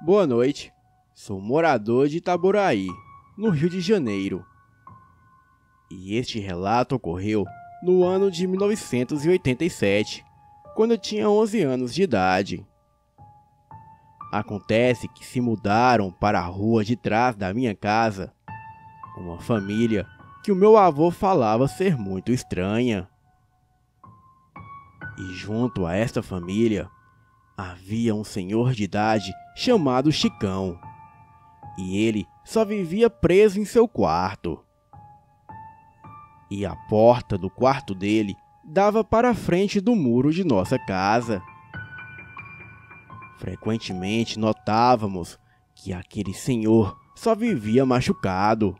Boa noite, sou morador de Itaboraí, no Rio de Janeiro. E este relato ocorreu no ano de 1987, quando eu tinha 11 anos de idade. Acontece que se mudaram para a rua de trás da minha casa uma família que o meu avô falava ser muito estranha. E junto a esta família havia um senhor de idade chamado Chicão, e ele só vivia preso em seu quarto. E a porta do quarto dele dava para a frente do muro de nossa casa. Frequentemente notávamos que aquele senhor só vivia machucado.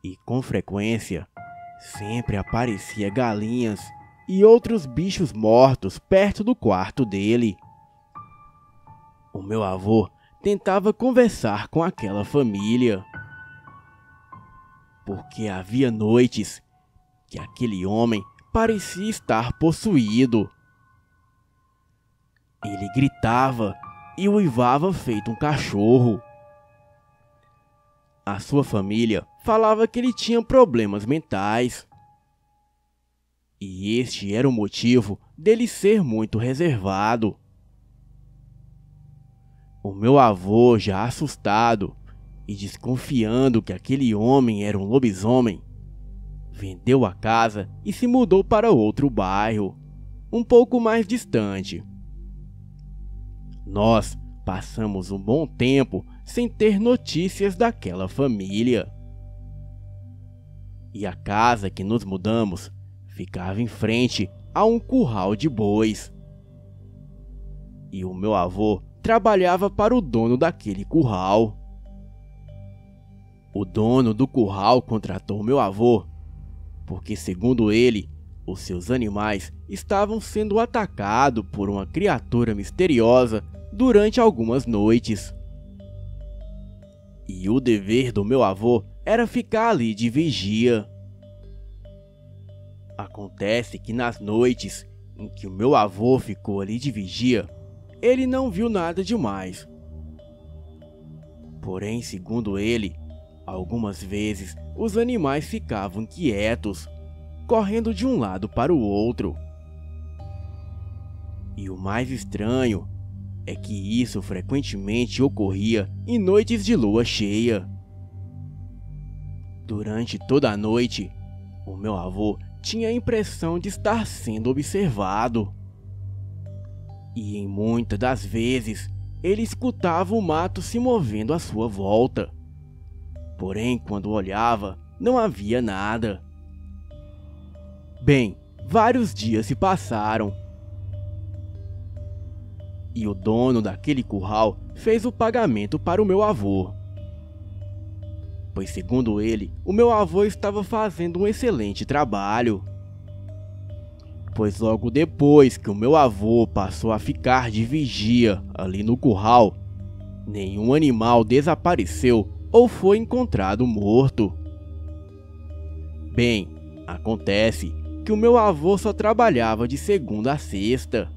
E com frequência sempre aparecia galinhas e outros bichos mortos perto do quarto dele. O meu avô tentava conversar com aquela família, porque havia noites que aquele homem parecia estar possuído. Ele gritava e uivava feito um cachorro. A sua família falava que ele tinha problemas mentais. E este era o motivo dele ser muito reservado. O meu avô, já assustado e desconfiando que aquele homem era um lobisomem, vendeu a casa e se mudou para outro bairro, um pouco mais distante. Nós passamos um bom tempo sem ter notícias daquela família. E a casa que nos mudamos ficava em frente a um curral de bois. E o meu avô trabalhava para o dono daquele curral. O dono do curral contratou meu avô, porque, segundo ele, os seus animais estavam sendo atacados por uma criatura misteriosa durante algumas noites. E o dever do meu avô era ficar ali de vigia. Acontece que nas noites em que o meu avô ficou ali de vigia, ele não viu nada demais. Porém, segundo ele, algumas vezes os animais ficavam quietos, correndo de um lado para o outro. E o mais estranho é que isso frequentemente ocorria em noites de lua cheia. Durante toda a noite, o meu avô tinha a impressão de estar sendo observado. E em muitas das vezes, ele escutava o mato se movendo à sua volta. Porém, quando olhava, não havia nada. Bem, vários dias se passaram. E o dono daquele curral fez o pagamento para o meu avô. Pois, segundo ele, o meu avô estava fazendo um excelente trabalho. Pois logo depois que o meu avô passou a ficar de vigia ali no curral, nenhum animal desapareceu ou foi encontrado morto. Bem, acontece que o meu avô só trabalhava de segunda a sexta.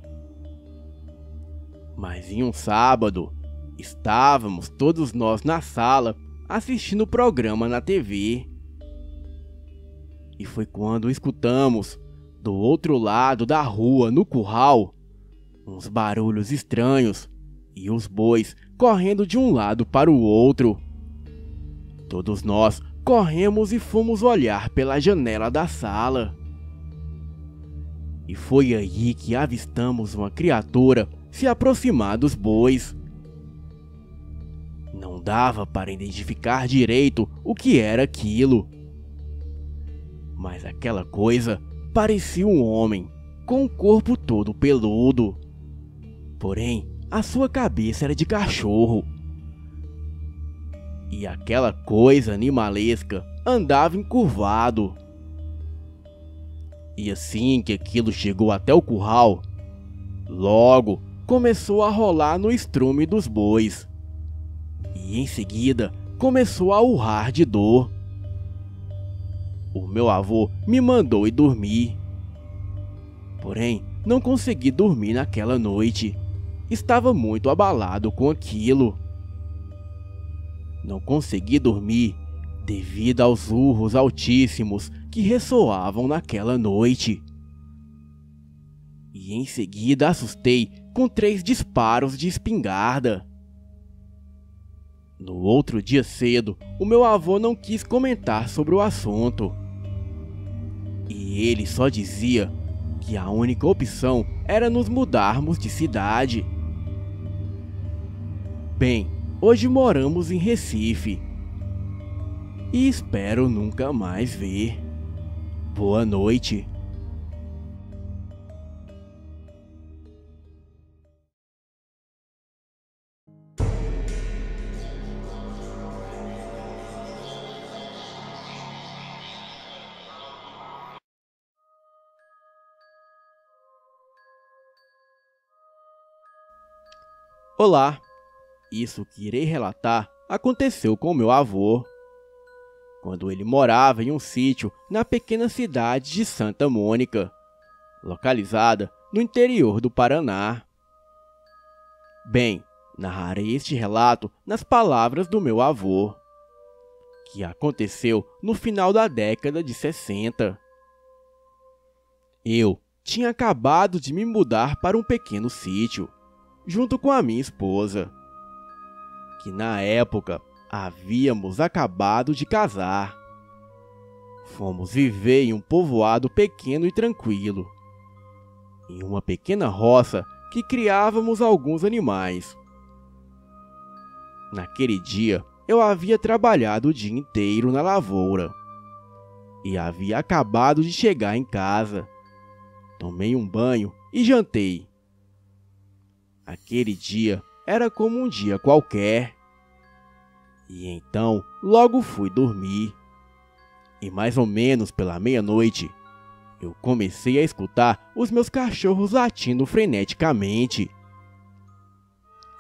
Mas em um sábado, estávamos todos nós na sala assistindo o programa na TV. E foi quando escutamos, do outro lado da rua, no curral, uns barulhos estranhos e os bois correndo de um lado para o outro. Todos nós corremos e fomos olhar pela janela da sala. E foi aí que avistamos uma criatura se aproximar dos bois. Não dava para identificar direito o que era aquilo, mas aquela coisa parecia um homem com o corpo todo peludo. Porém, a sua cabeça era de cachorro. E aquela coisa animalesca andava encurvado. E assim que aquilo chegou até o curral, logo começou a rolar no estrume dos bois. E em seguida começou a urrar de dor. O meu avô me mandou ir dormir. Porém, não consegui dormir naquela noite. Estava muito abalado com aquilo. Não consegui dormir devido aos urros altíssimos que ressoavam naquela noite. E em seguida assustei com 3 disparos de espingarda. No outro dia cedo, o meu avô não quis comentar sobre o assunto. E ele só dizia que a única opção era nos mudarmos de cidade. Bem, hoje moramos em Recife. E espero nunca mais ver. Boa noite. Olá! Isso que irei relatar aconteceu com meu avô, quando ele morava em um sítio na pequena cidade de Santa Mônica, localizada no interior do Paraná. Bem, narrarei este relato nas palavras do meu avô, que aconteceu no final da década de 60. Eu tinha acabado de me mudar para um pequeno sítio, junto com a minha esposa, que na época havíamos acabado de casar. Fomos viver em um povoado pequeno e tranquilo, em uma pequena roça que criávamos alguns animais. Naquele dia, eu havia trabalhado o dia inteiro na lavoura e havia acabado de chegar em casa. Tomei um banho e jantei. Aquele dia era como um dia qualquer. E então logo fui dormir. E mais ou menos pela meia-noite, eu comecei a escutar os meus cachorros latindo freneticamente.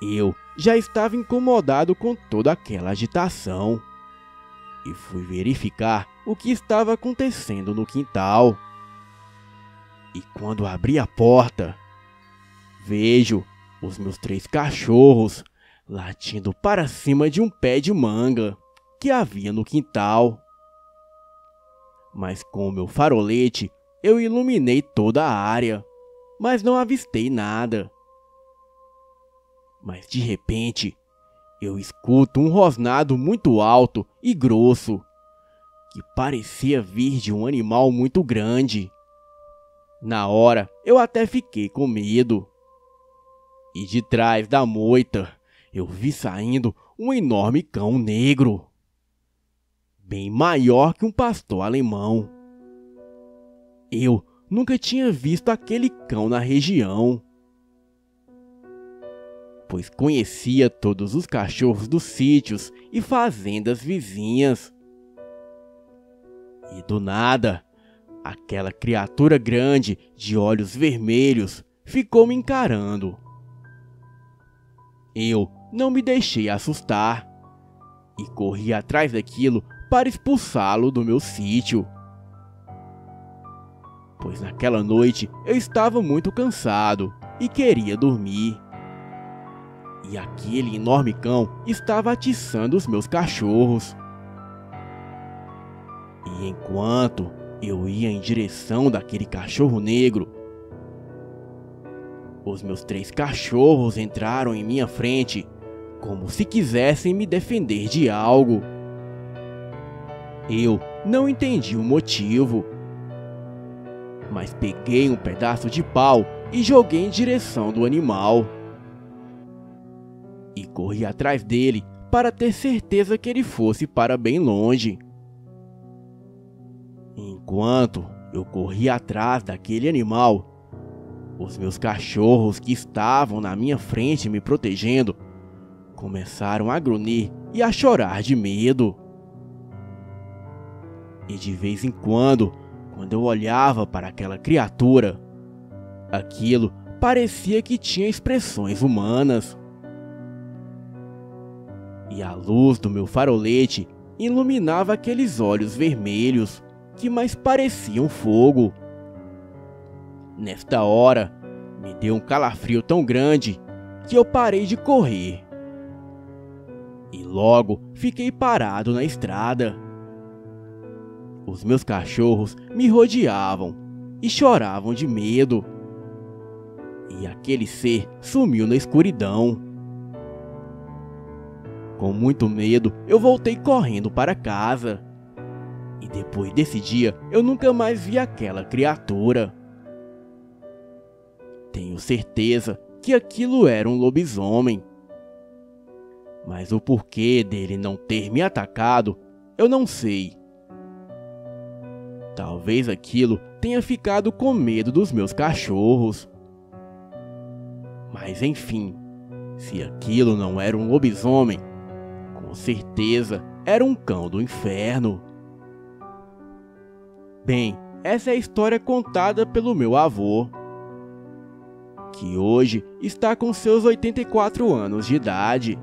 Eu já estava incomodado com toda aquela agitação e fui verificar o que estava acontecendo no quintal. E quando abri a porta, vejo os meus 3 cachorros latindo para cima de um pé de manga que havia no quintal. Mas com o meu farolete eu iluminei toda a área, mas não avistei nada. Mas de repente eu escuto um rosnado muito alto e grosso, que parecia vir de um animal muito grande. Na hora eu até fiquei com medo. E de trás da moita eu vi saindo um enorme cão negro, bem maior que um pastor alemão. Eu nunca tinha visto aquele cão na região, pois conhecia todos os cachorros dos sítios e fazendas vizinhas. E do nada, aquela criatura grande de olhos vermelhos ficou me encarando. Eu não me deixei assustar e corri atrás daquilo para expulsá-lo do meu sítio, pois naquela noite eu estava muito cansado e queria dormir. E aquele enorme cão estava atiçando os meus cachorros. E enquanto eu ia em direção daquele cachorro negro, os meus 3 cachorros entraram em minha frente, como se quisessem me defender de algo. Eu não entendi o motivo. mas peguei um pedaço de pau e joguei em direção do animal. E corri atrás dele para ter certeza que ele fosse para bem longe. Enquanto eu corria atrás daquele animal, os meus cachorros que estavam na minha frente me protegendo começaram a grunhir e a chorar de medo. E de vez em quando eu olhava para aquela criatura, aquilo parecia que tinha expressões humanas. E a luz do meu farolete iluminava aqueles olhos vermelhos que mais pareciam fogo. Nesta hora, me deu um calafrio tão grande que eu parei de correr. E logo fiquei parado na estrada. Os meus cachorros me rodeavam e choravam de medo. E aquele ser sumiu na escuridão. Com muito medo, eu voltei correndo para casa. E depois desse dia, eu nunca mais vi aquela criatura. Tenho certeza que aquilo era um lobisomem. Mas o porquê dele não ter me atacado, eu não sei. Talvez aquilo tenha ficado com medo dos meus cachorros. Mas enfim, se aquilo não era um lobisomem, com certeza era um cão do inferno. Bem, essa é a história contada pelo meu avô, que hoje está com seus 84 anos de idade.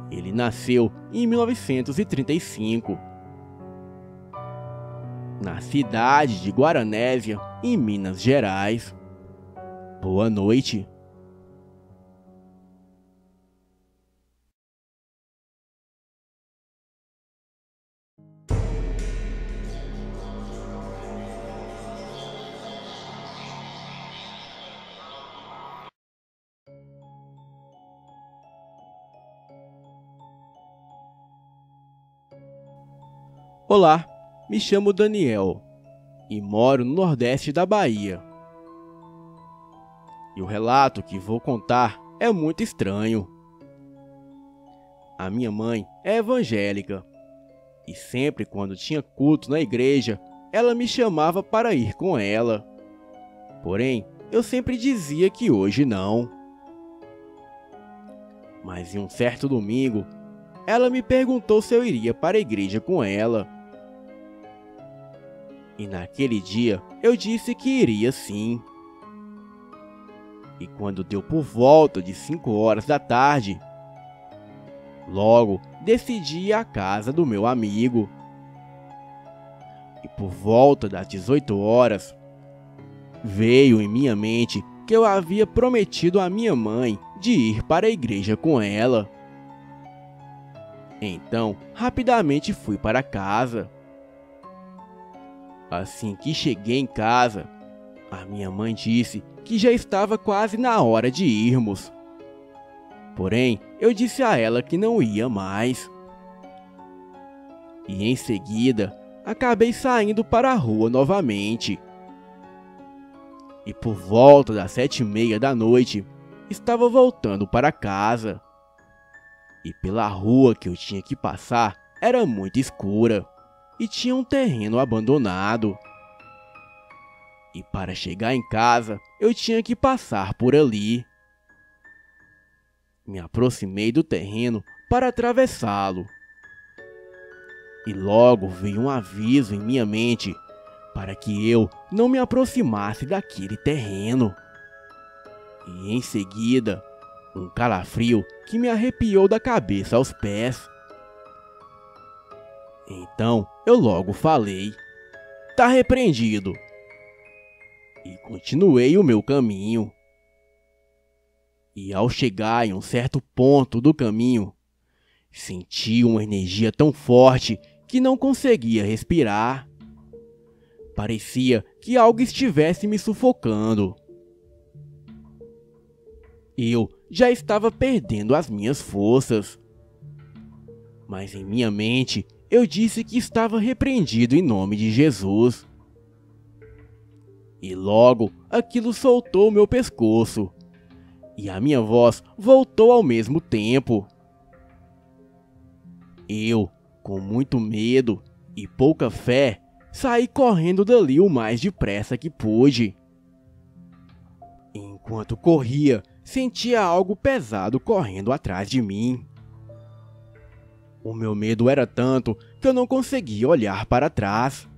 Ele nasceu em 1935, na cidade de Guaranésia, em Minas Gerais. Boa noite. Olá, me chamo Daniel e moro no Nordeste da Bahia. E o relato que vou contar é muito estranho. A minha mãe é evangélica e sempre quando tinha culto na igreja, ela me chamava para ir com ela. Porém, eu sempre dizia que hoje não. Mas em um certo domingo, ela me perguntou se eu iria para a igreja com ela. E naquele dia eu disse que iria sim. E quando deu por volta de 5 horas da tarde, logo decidi ir à casa do meu amigo. E por volta das 18 horas, veio em minha mente que eu havia prometido à minha mãe de ir para a igreja com ela. Então, rapidamente fui para casa. Assim que cheguei em casa, a minha mãe disse que já estava quase na hora de irmos. Porém, eu disse a ela que não ia mais. E em seguida, acabei saindo para a rua novamente. E por volta das 7h30 da noite, estava voltando para casa. E pela rua que eu tinha que passar era muito escura e tinha um terreno abandonado. E para chegar em casa, eu tinha que passar por ali. Me aproximei do terreno para atravessá-lo. E logo veio um aviso em minha mente para que eu não me aproximasse daquele terreno. E em seguida, um calafrio que me arrepiou da cabeça aos pés. Então eu logo falei: "Tá repreendido." E continuei o meu caminho. E ao chegar em um certo ponto do caminho, senti uma energia tão forte que não conseguia respirar. Parecia que algo estivesse me sufocando. Eu já estava perdendo as minhas forças. Mas em minha mente, eu disse que estava repreendido em nome de Jesus. E logo aquilo soltou o meu pescoço. E a minha voz voltou ao mesmo tempo. Eu, com muito medo e pouca fé, saí correndo dali o mais depressa que pude. Enquanto corria, sentia algo pesado correndo atrás de mim. O meu medo era tanto que eu não conseguia olhar para trás.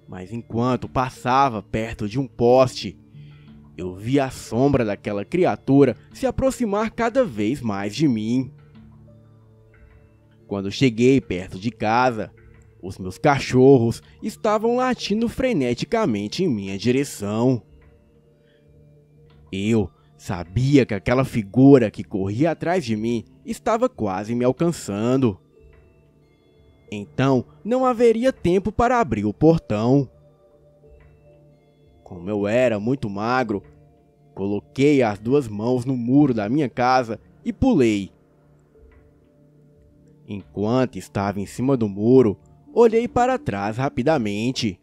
Mas enquanto passava perto de um poste, eu vi a sombra daquela criatura se aproximar cada vez mais de mim. Quando cheguei perto de casa, os meus cachorros estavam latindo freneticamente em minha direção. Eu sabia que aquela figura que corria atrás de mim estava quase me alcançando. Então não haveria tempo para abrir o portão. Como eu era muito magro, coloquei as 2 mãos no muro da minha casa e pulei. Enquanto estava em cima do muro, olhei para trás rapidamente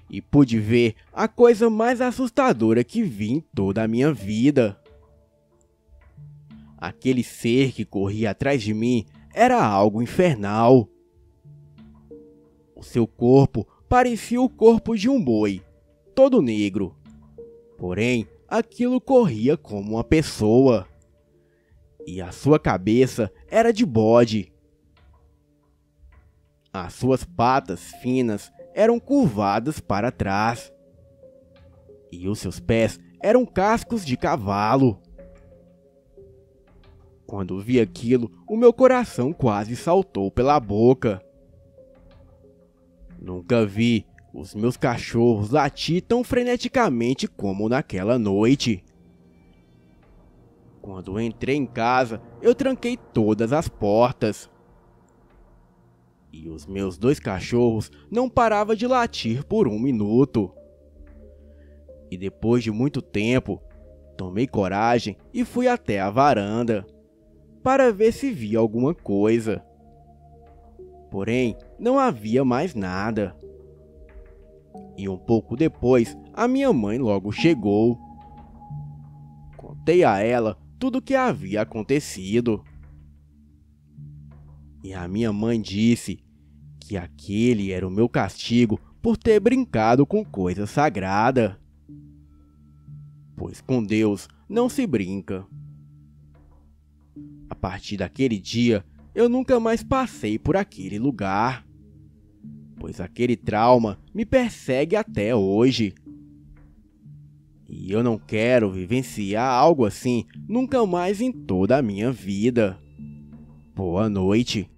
e pude ver a coisa mais assustadora que vi em toda a minha vida. Aquele ser que corria atrás de mim era algo infernal. O seu corpo parecia o corpo de um boi, todo negro. Porém, aquilo corria como uma pessoa. E a sua cabeça era de bode. As suas patas finas eram curvadas para trás. E os seus pés eram cascos de cavalo. Quando vi aquilo, o meu coração quase saltou pela boca. Nunca vi os meus cachorros latir tão freneticamente como naquela noite. Quando entrei em casa, eu tranquei todas as portas. E os meus 2 cachorros não paravam de latir por 1 minuto. E depois de muito tempo, tomei coragem e fui até a varanda para ver se via alguma coisa. Porém, não havia mais nada. E um pouco depois, a minha mãe logo chegou. Contei a ela tudo o que havia acontecido. E a minha mãe disse que aquele era o meu castigo por ter brincado com coisa sagrada. Pois com Deus não se brinca. A partir daquele dia, eu nunca mais passei por aquele lugar, pois aquele trauma me persegue até hoje. E eu não quero vivenciar algo assim nunca mais em toda a minha vida. Boa noite.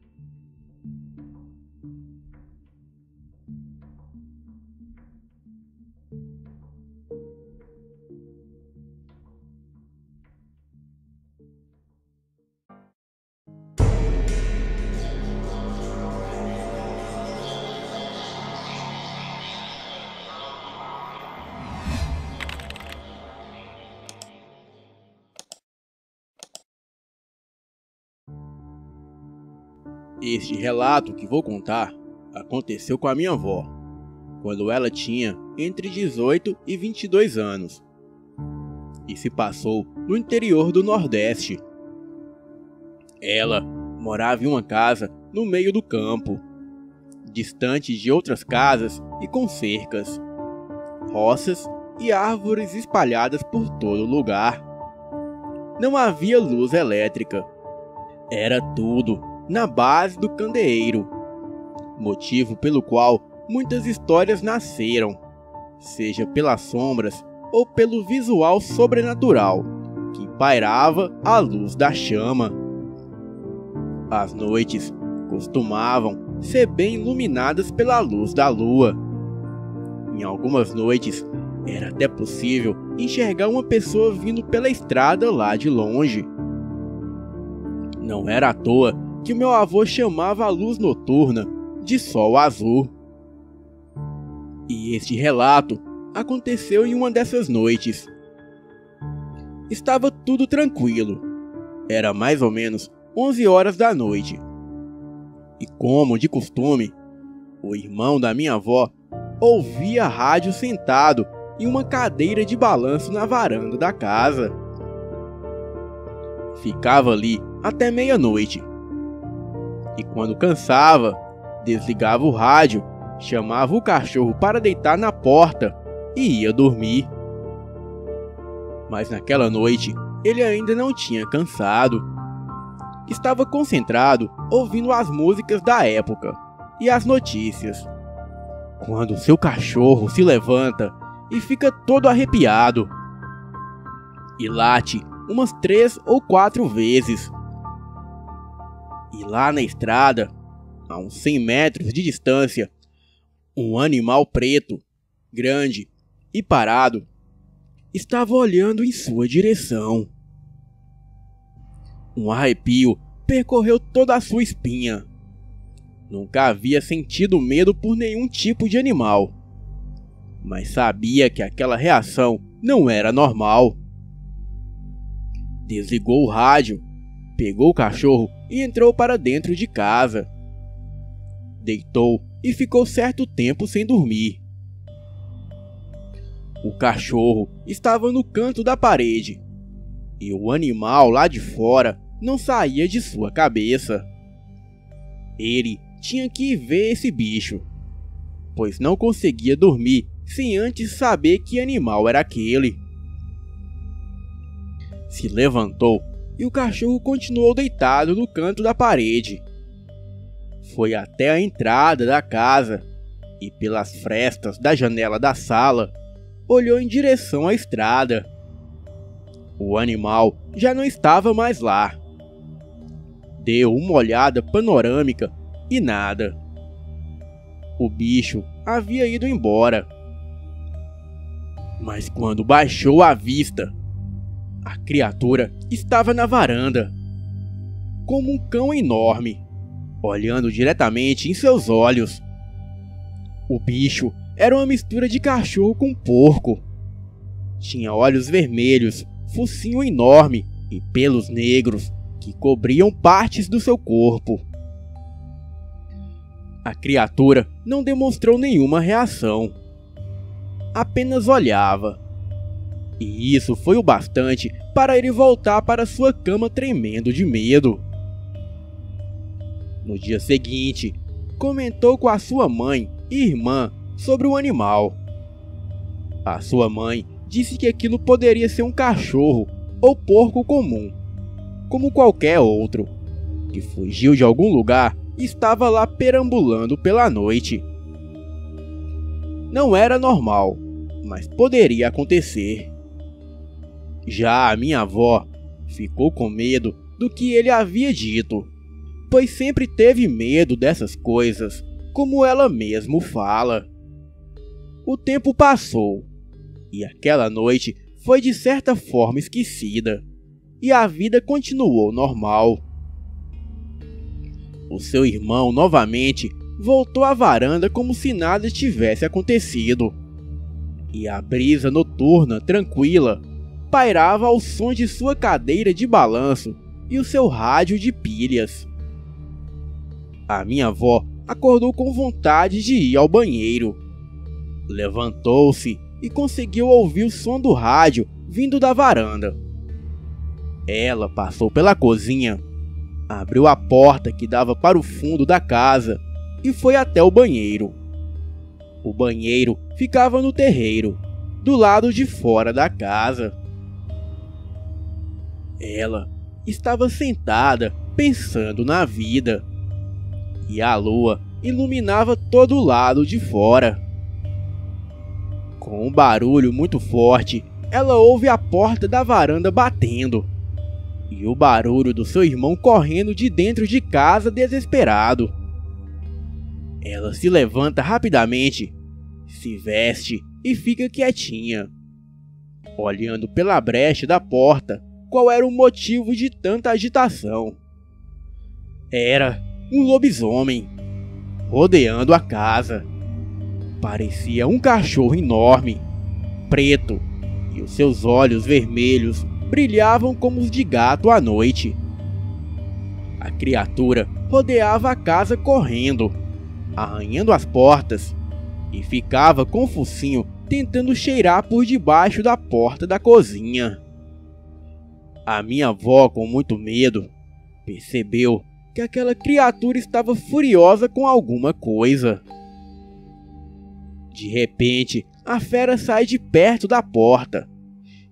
Este relato que vou contar aconteceu com a minha avó, quando ela tinha entre 18 e 22 anos, e se passou no interior do Nordeste. Ela morava em uma casa no meio do campo, distante de outras casas e com cercas, roças e árvores espalhadas por todo lugar. Não havia luz elétrica, era tudo na base do candeeiro, motivo pelo qual muitas histórias nasceram, seja pelas sombras ou pelo visual sobrenatural que pairava à luz da chama. As noites costumavam ser bem iluminadas pela luz da lua. Em algumas noites era até possível enxergar uma pessoa vindo pela estrada lá de longe. Não era à toa que meu avô chamava a luz noturna de sol azul. E este relato aconteceu em uma dessas noites. Estava tudo tranquilo. Era mais ou menos 11 horas da noite. E como de costume, o irmão da minha avó ouvia rádio sentado em uma cadeira de balanço na varanda da casa. Ficava ali até meia-noite. E quando cansava, desligava o rádio, chamava o cachorro para deitar na porta e ia dormir. Mas naquela noite, ele ainda não tinha cansado. Estava concentrado ouvindo as músicas da época e as notícias, quando seu cachorro se levanta e fica todo arrepiado e late umas 3 ou 4 vezes. E lá na estrada, a uns 100 metros de distância, um animal preto, grande e parado, estava olhando em sua direção. Um arrepio percorreu toda a sua espinha. Nunca havia sentido medo por nenhum tipo de animal, mas sabia que aquela reação não era normal. Desligou o rádio, pegou o cachorro e entrou para dentro de casa. Deitou e ficou certo tempo sem dormir. O cachorro estava no canto da parede e o animal lá de fora não saía de sua cabeça. Ele tinha que ver esse bicho, pois não conseguia dormir sem antes saber que animal era aquele. Se levantou e o cachorro continuou deitado no canto da parede. Foi até a entrada da casa e, pelas frestas da janela da sala, olhou em direção à estrada. O animal já não estava mais lá. Deu uma olhada panorâmica e nada. O bicho havia ido embora. Mas quando baixou a vista, a criatura estava na varanda, como um cão enorme, olhando diretamente em seus olhos. O bicho era uma mistura de cachorro com porco. Tinha olhos vermelhos, focinho enorme e pelos negros que cobriam partes do seu corpo. A criatura não demonstrou nenhuma reação. Apenas olhava. E isso foi o bastante para ele voltar para sua cama tremendo de medo. No dia seguinte, comentou com a sua mãe e irmã sobre o animal. A sua mãe disse que aquilo poderia ser um cachorro ou porco comum, como qualquer outro, que fugiu de algum lugar e estava lá perambulando pela noite. Não era normal, mas poderia acontecer. Já a minha avó ficou com medo do que ele havia dito, pois sempre teve medo dessas coisas, como ela mesmo fala. O tempo passou, e aquela noite foi de certa forma esquecida, e a vida continuou normal. O seu irmão novamente voltou à varanda como se nada tivesse acontecido, e a brisa noturna tranquila pairava ao som de sua cadeira de balanço e o seu rádio de pilhas. A minha avó acordou com vontade de ir ao banheiro. Levantou-se e conseguiu ouvir o som do rádio vindo da varanda. Ela passou pela cozinha, abriu a porta que dava para o fundo da casa e foi até o banheiro. O banheiro ficava no terreiro, do lado de fora da casa. Ela estava sentada pensando na vida, e a lua iluminava todo o lado de fora. Com um barulho muito forte, ela ouve a porta da varanda batendo, e o barulho do seu irmão correndo de dentro de casa desesperado. Ela se levanta rapidamente, se veste e fica quietinha, olhando pela brecha da porta qual era o motivo de tanta agitação. Era um lobisomem, rodeando a casa. Parecia um cachorro enorme, preto, e os seus olhos vermelhos brilhavam como os de gato à noite. A criatura rodeava a casa correndo, arranhando as portas, e ficava com o focinho tentando cheirar por debaixo da porta da cozinha. A minha avó, com muito medo, percebeu que aquela criatura estava furiosa com alguma coisa. De repente, a fera sai de perto da porta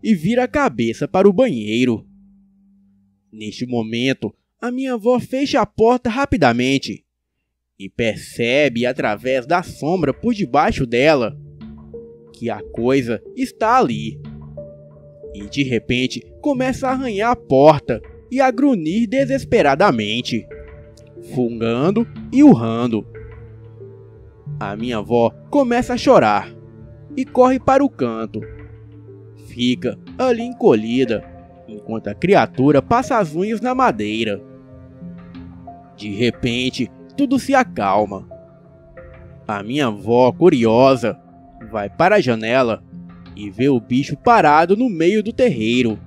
e vira a cabeça para o banheiro. Neste momento, a minha avó fecha a porta rapidamente e percebe através da sombra por debaixo dela que a coisa está ali. E de repente começa a arranhar a porta e a grunhir desesperadamente, fungando e urrando. A minha avó começa a chorar e corre para o canto. Fica ali encolhida, enquanto a criatura passa as unhas na madeira. De repente, tudo se acalma. A minha avó, curiosa, vai para a janela e vê o bicho parado no meio do terreiro,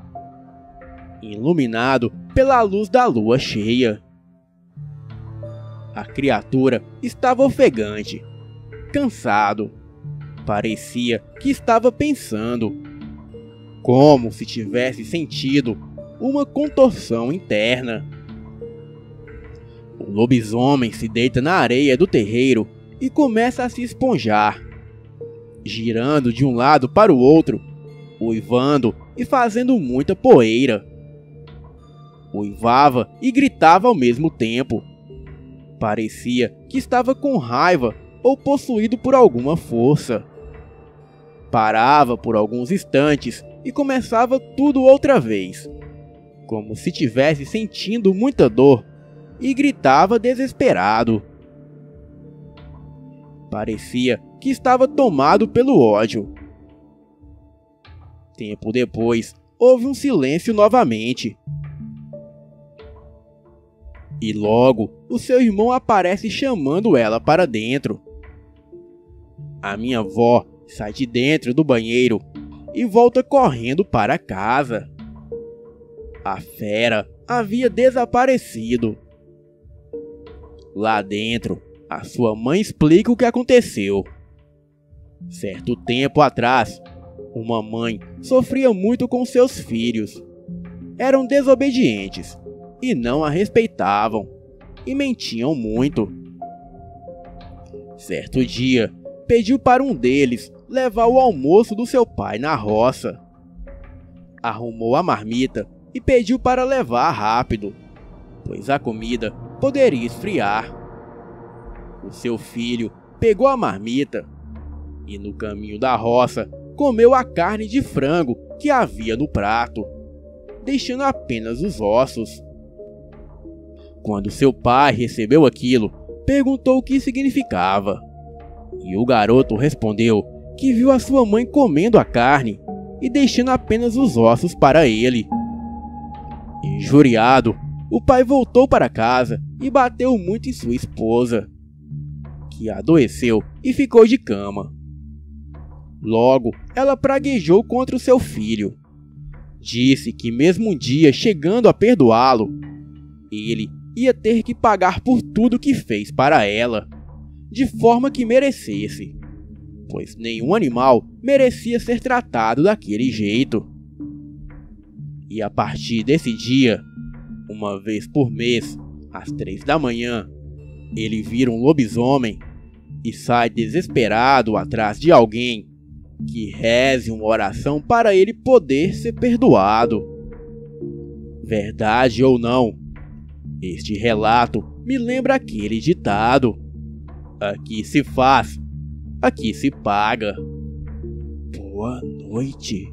iluminado pela luz da lua cheia. A criatura estava ofegante, cansado. Parecia que estava pensando, como se tivesse sentido uma contorção interna. O lobisomem se deita na areia do terreiro e começa a se esponjar, girando de um lado para o outro, uivando e fazendo muita poeira. Uivava e gritava ao mesmo tempo. Parecia que estava com raiva ou possuído por alguma força. Parava por alguns instantes e começava tudo outra vez, como se tivesse sentindo muita dor, e gritava desesperado. Parecia que estava tomado pelo ódio. Tempo depois, houve um silêncio novamente. E logo, o seu irmão aparece chamando ela para dentro. A minha avó sai de dentro do banheiro e volta correndo para casa. A fera havia desaparecido. Lá dentro, a sua mãe explica o que aconteceu. Certo tempo atrás, uma mãe sofria muito com seus filhos. Eram desobedientes e não a respeitavam, e mentiam muito. Certo dia, pediu para um deles levar o almoço do seu pai na roça. Arrumou a marmita e pediu para levar rápido, pois a comida poderia esfriar. O seu filho pegou a marmita e, no caminho da roça, comeu a carne de frango que havia no prato, deixando apenas os ossos. Quando seu pai recebeu aquilo, perguntou o que significava, e o garoto respondeu que viu a sua mãe comendo a carne e deixando apenas os ossos para ele. Injuriado, o pai voltou para casa e bateu muito em sua esposa, que adoeceu e ficou de cama. Logo, ela praguejou contra o seu filho. Disse que mesmo um dia chegando a perdoá-lo, ele ia ter que pagar por tudo que fez para ela, de forma que merecesse, pois nenhum animal merecia ser tratado daquele jeito. E a partir desse dia, uma vez por mês, às 3 da manhã, ele vira um lobisomem e sai desesperado atrás de alguém que reze uma oração para ele poder ser perdoado. Verdade ou não, este relato me lembra aquele ditado: aqui se faz, aqui se paga. Boa noite.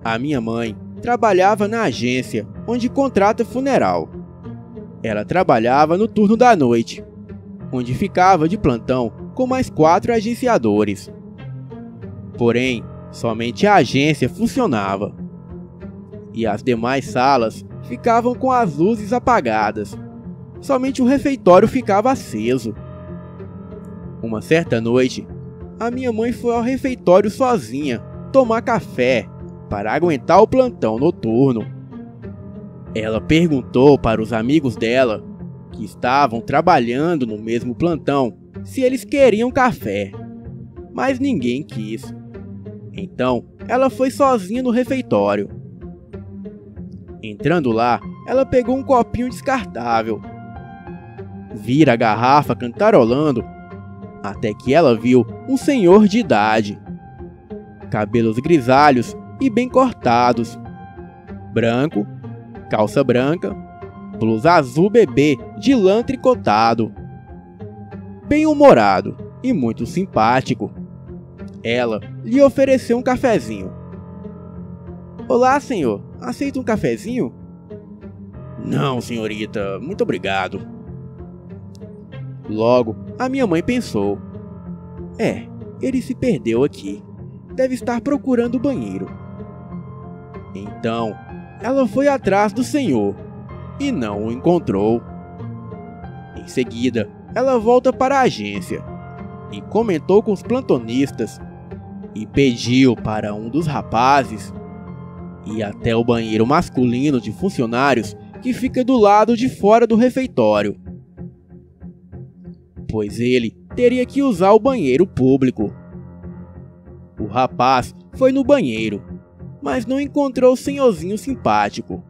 A minha mãe trabalhava na agência onde contrata funeral. Ela trabalhava no turno da noite, onde ficava de plantão com mais 4 agenciadores. Porém, somente a agência funcionava, e as demais salas ficavam com as luzes apagadas. Somente o refeitório ficava aceso. Uma certa noite, a minha mãe foi ao refeitório sozinha tomar café para aguentar o plantão noturno. Ela perguntou para os amigos dela, que estavam trabalhando no mesmo plantão, se eles queriam café, mas ninguém quis. Então, ela foi sozinha no refeitório. Entrando lá, ela pegou um copinho descartável. Vira a garrafa cantarolando, até que ela viu um senhor de idade, cabelos grisalhos e bem cortados, branco, calça branca, blusa azul bebê de lã tricotado, bem-humorado e muito simpático. Ela lhe ofereceu um cafezinho. "Olá, senhor, aceita um cafezinho?" "Não, senhorita, muito obrigado." Logo, a minha mãe pensou: ele se perdeu aqui. Deve estar procurando o banheiro. Então, ela foi atrás do senhor e não o encontrou. Em seguida, ela volta para a agência e comentou com os plantonistas e pediu para um dos rapazes ir até o banheiro masculino de funcionários que fica do lado de fora do refeitório, pois ele teria que usar o banheiro público. O rapaz foi no banheiro, mas não encontrou o senhorzinho simpático.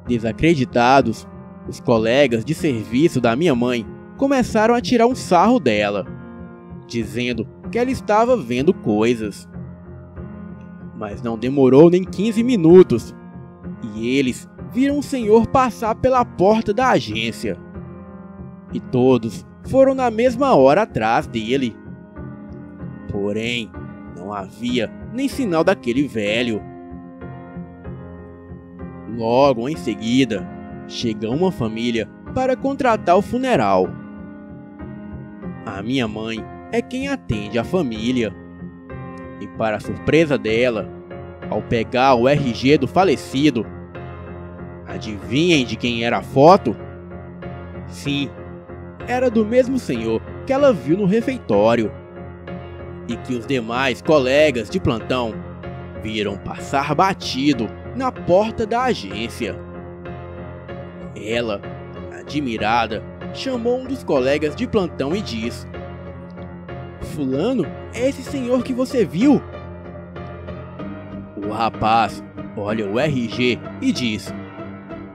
Desacreditados, os colegas de serviço da minha mãe começaram a tirar um sarro dela, dizendo que ela estava vendo coisas. Mas não demorou nem 15 minutos, e eles viram o senhor passar pela porta da agência. E todos foram na mesma hora atrás dele. Porém, não havia nem sinal daquele velho. Logo em seguida, chega uma família para contratar o funeral. A minha mãe é quem atende a família. E para surpresa dela, ao pegar o RG do falecido, adivinhem de quem era a foto? Sim, era do mesmo senhor que ela viu no refeitório e que os demais colegas de plantão viram passar batido na porta da agência. Ela, admirada, chamou um dos colegas de plantão e disse: "Fulano, é esse senhor que você viu?" O rapaz olha o RG e diz: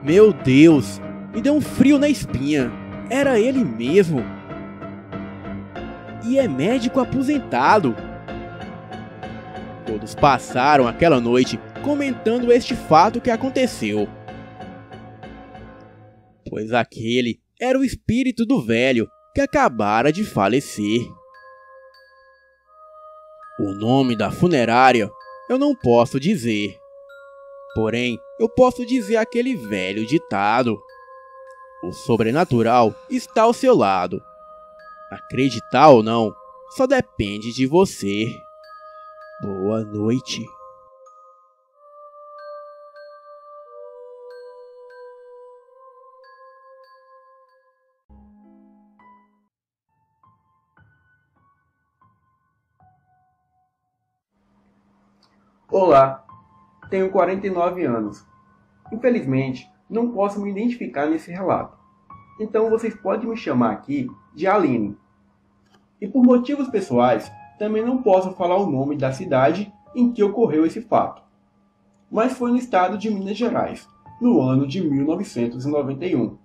"Meu Deus, me deu um frio na espinha, era ele mesmo. E é médico aposentado." Todos passaram aquela noite comentando este fato que aconteceu, pois aquele era o espírito do velho que acabara de falecer. O nome da funerária eu não posso dizer, porém eu posso dizer aquele velho ditado: o sobrenatural está ao seu lado. Acreditar ou não, só depende de você. Boa noite. Olá, tenho 49 anos. Infelizmente, não posso me identificar nesse relato. Então vocês podem me chamar aqui de Aline. E por motivos pessoais, também não posso falar o nome da cidade em que ocorreu esse fato. Mas foi no estado de Minas Gerais, no ano de 1991.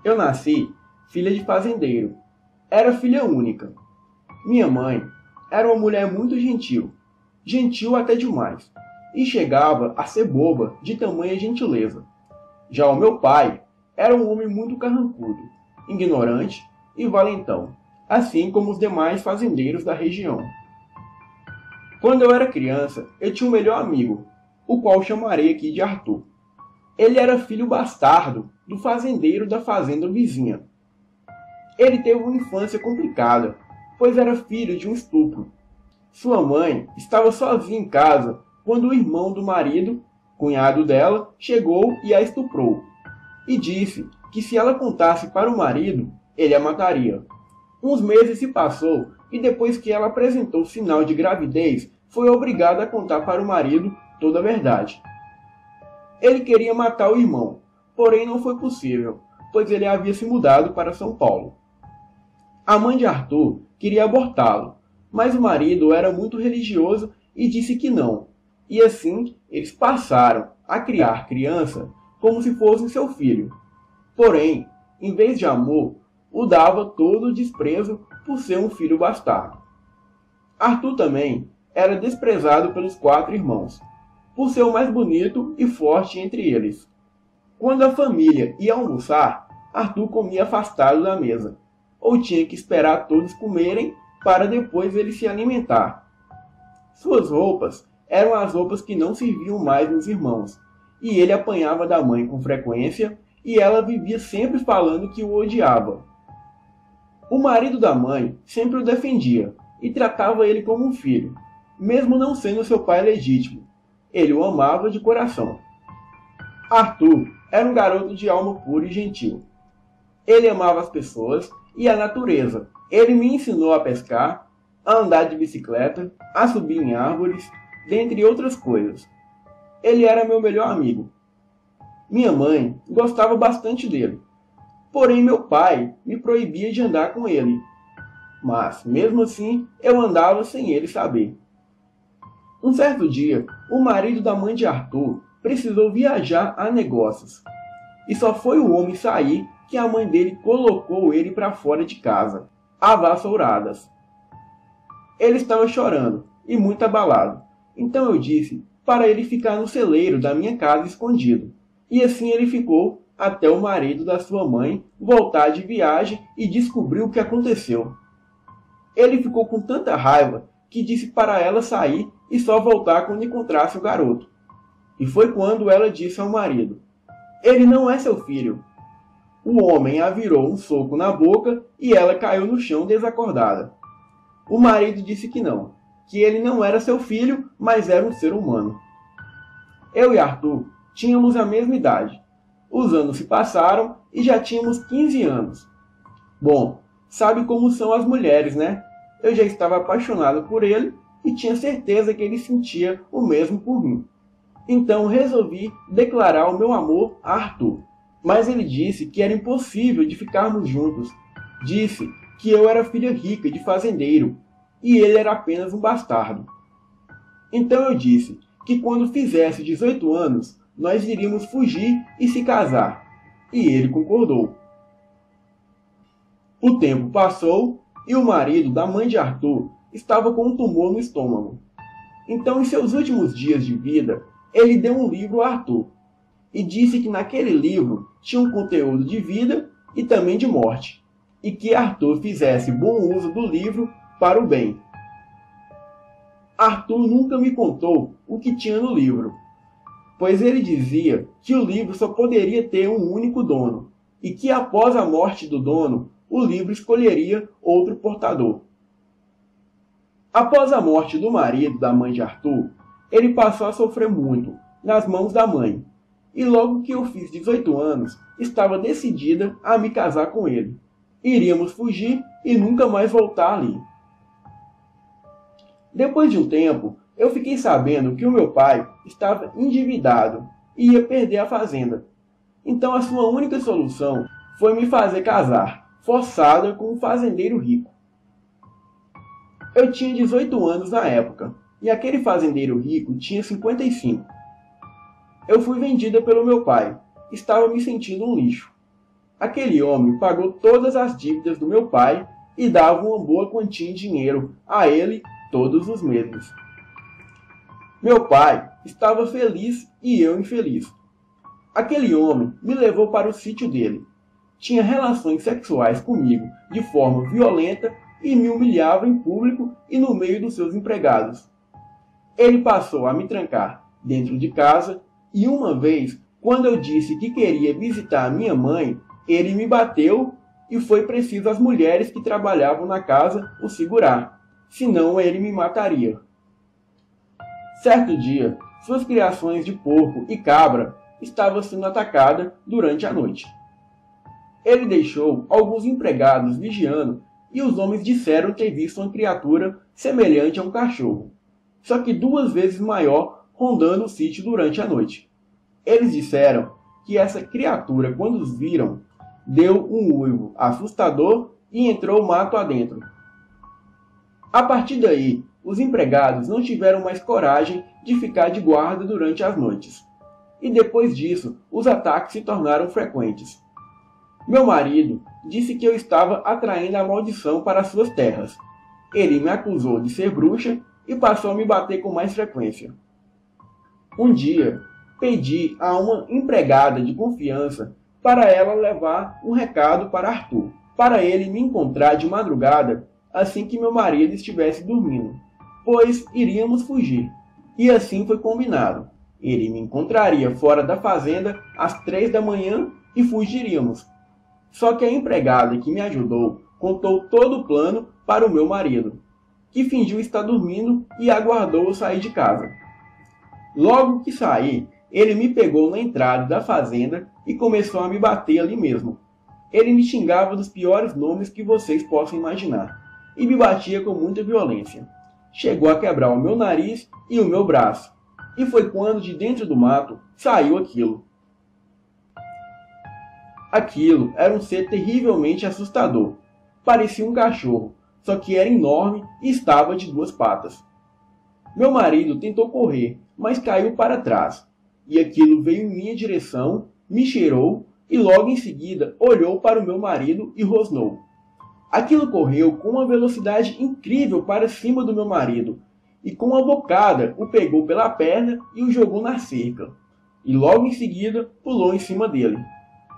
Eu nasci filha de fazendeiro. Era filha única. Minha mãe era uma mulher muito gentil até demais, e chegava a ser boba de tamanha gentileza. Já o meu pai era um homem muito carrancudo, ignorante e valentão, assim como os demais fazendeiros da região. Quando eu era criança, eu tinha um melhor amigo, o qual chamarei aqui de Arthur. Ele era filho bastardo do fazendeiro da fazenda vizinha. Ele teve uma infância complicada, pois era filho de um estupro. Sua mãe estava sozinha em casa quando o irmão do marido, cunhado dela, chegou e a estuprou. E disse que se ela contasse para o marido, ele a mataria. Uns meses se passou e depois que ela apresentou sinal de gravidez, foi obrigada a contar para o marido toda a verdade. Ele queria matar o irmão, porém não foi possível, pois ele havia se mudado para São Paulo. A mãe de Arthur queria abortá-lo, mas o marido era muito religioso e disse que não. E assim eles passaram a criar a criança como se fosse seu filho. Porém, em vez de amor, o dava todo o desprezo por ser um filho bastardo. Arthur também era desprezado pelos 4 irmãos, por ser o mais bonito e forte entre eles. Quando a família ia almoçar, Arthur comia afastado da mesa, ou tinha que esperar todos comerem para depois ele se alimentar. Suas roupas eram as roupas que não serviam mais nos irmãos, e ele apanhava da mãe com frequência e ela vivia sempre falando que o odiava. O marido da mãe sempre o defendia e tratava ele como um filho, mesmo não sendo seu pai legítimo. Ele o amava de coração. Arthur era um garoto de alma pura e gentil. Ele amava as pessoas e a natureza. Ele me ensinou a pescar, a andar de bicicleta, a subir em árvores, dentre outras coisas. Ele era meu melhor amigo. Minha mãe gostava bastante dele, porém meu pai me proibia de andar com ele. Mas, mesmo assim, eu andava sem ele saber. Um certo dia, o marido da mãe de Arthur precisou viajar a negócios. E só foi o homem sair que a mãe dele colocou ele para fora de casa, a vassouradas. Ele estava chorando e muito abalado. Então eu disse para ele ficar no celeiro da minha casa escondido. E assim ele ficou até o marido da sua mãe voltar de viagem e descobrir o que aconteceu. Ele ficou com tanta raiva que disse para ela sair e só voltar quando encontrasse o garoto. E foi quando ela disse ao marido: "Ele não é seu filho." O homem a virou um soco na boca e ela caiu no chão desacordada. O marido disse que não, que ele não era seu filho, mas era um ser humano. Eu e Arthur tínhamos a mesma idade. Os anos se passaram e já tínhamos 15 anos. Bom, sabe como são as mulheres, né? Eu já estava apaixonado por ele e tinha certeza que ele sentia o mesmo por mim. Então resolvi declarar o meu amor a Arthur. Mas ele disse que era impossível de ficarmos juntos. Disse que eu era filha rica de fazendeiro e ele era apenas um bastardo. Então eu disse que quando fizesse 18 anos, nós iríamos fugir e se casar. E ele concordou. O tempo passou e o marido da mãe de Arthur estava com um tumor no estômago. Então, em seus últimos dias de vida, ele deu um livro a Arthur e disse que naquele livro tinha um conteúdo de vida e também de morte, e que Arthur fizesse bom uso do livro para o bem. Arthur nunca me contou o que tinha no livro, pois ele dizia que o livro só poderia ter um único dono, e que após a morte do dono, o livro escolheria outro portador. Após a morte do marido da mãe de Arthur, ele passou a sofrer muito nas mãos da mãe, e logo que eu fiz 18 anos, estava decidida a me casar com ele. Iríamos fugir e nunca mais voltar ali. Depois de um tempo, eu fiquei sabendo que o meu pai estava endividado e ia perder a fazenda. Então a sua única solução foi me fazer casar, forçada com um fazendeiro rico. Eu tinha 18 anos na época, e aquele fazendeiro rico tinha 55. Eu fui vendida pelo meu pai. Estava me sentindo um lixo. Aquele homem pagou todas as dívidas do meu pai e dava uma boa quantia em dinheiro a ele todos os meses. Meu pai estava feliz e eu infeliz. Aquele homem me levou para o sítio dele. Tinha relações sexuais comigo de forma violenta e me humilhava em público e no meio dos seus empregados. Ele passou a me trancar dentro de casa e uma vez, quando eu disse que queria visitar a minha mãe, ele me bateu e foi preciso as mulheres que trabalhavam na casa o segurar, senão ele me mataria. Certo dia, suas criações de porco e cabra estavam sendo atacadas durante a noite. Ele deixou alguns empregados vigiando e os homens disseram ter visto uma criatura semelhante a um cachorro, só que 2 vezes maior, rondando o sítio durante a noite. Eles disseram que essa criatura, quando os viram, deu um uivo assustador e entrou mato adentro. A partir daí, os empregados não tiveram mais coragem de ficar de guarda durante as noites. E depois disso, os ataques se tornaram frequentes. Meu marido disse que eu estava atraindo a maldição para suas terras. Ele me acusou de ser bruxa e passou a me bater com mais frequência. Um dia, pedi a uma empregada de confiança para ela levar um recado para Arthur, para ele me encontrar de madrugada assim que meu marido estivesse dormindo, pois iríamos fugir. E assim foi combinado. Ele me encontraria fora da fazenda às 3 da manhã e fugiríamos. Só que a empregada que me ajudou contou todo o plano para o meu marido, que fingiu estar dormindo e aguardou eu sair de casa. Logo que saí, ele me pegou na entrada da fazenda e começou a me bater ali mesmo. Ele me xingava dos piores nomes que vocês possam imaginar e me batia com muita violência. Chegou a quebrar o meu nariz e o meu braço. E foi quando de dentro do mato saiu aquilo. Aquilo era um ser terrivelmente assustador. Parecia um cachorro, só que era enorme e estava de 2 patas. Meu marido tentou correr, mas caiu para trás. E aquilo veio em minha direção, me cheirou e logo em seguida olhou para o meu marido e rosnou. Aquilo correu com uma velocidade incrível para cima do meu marido e com uma bocada o pegou pela perna e o jogou na cerca. E logo em seguida pulou em cima dele.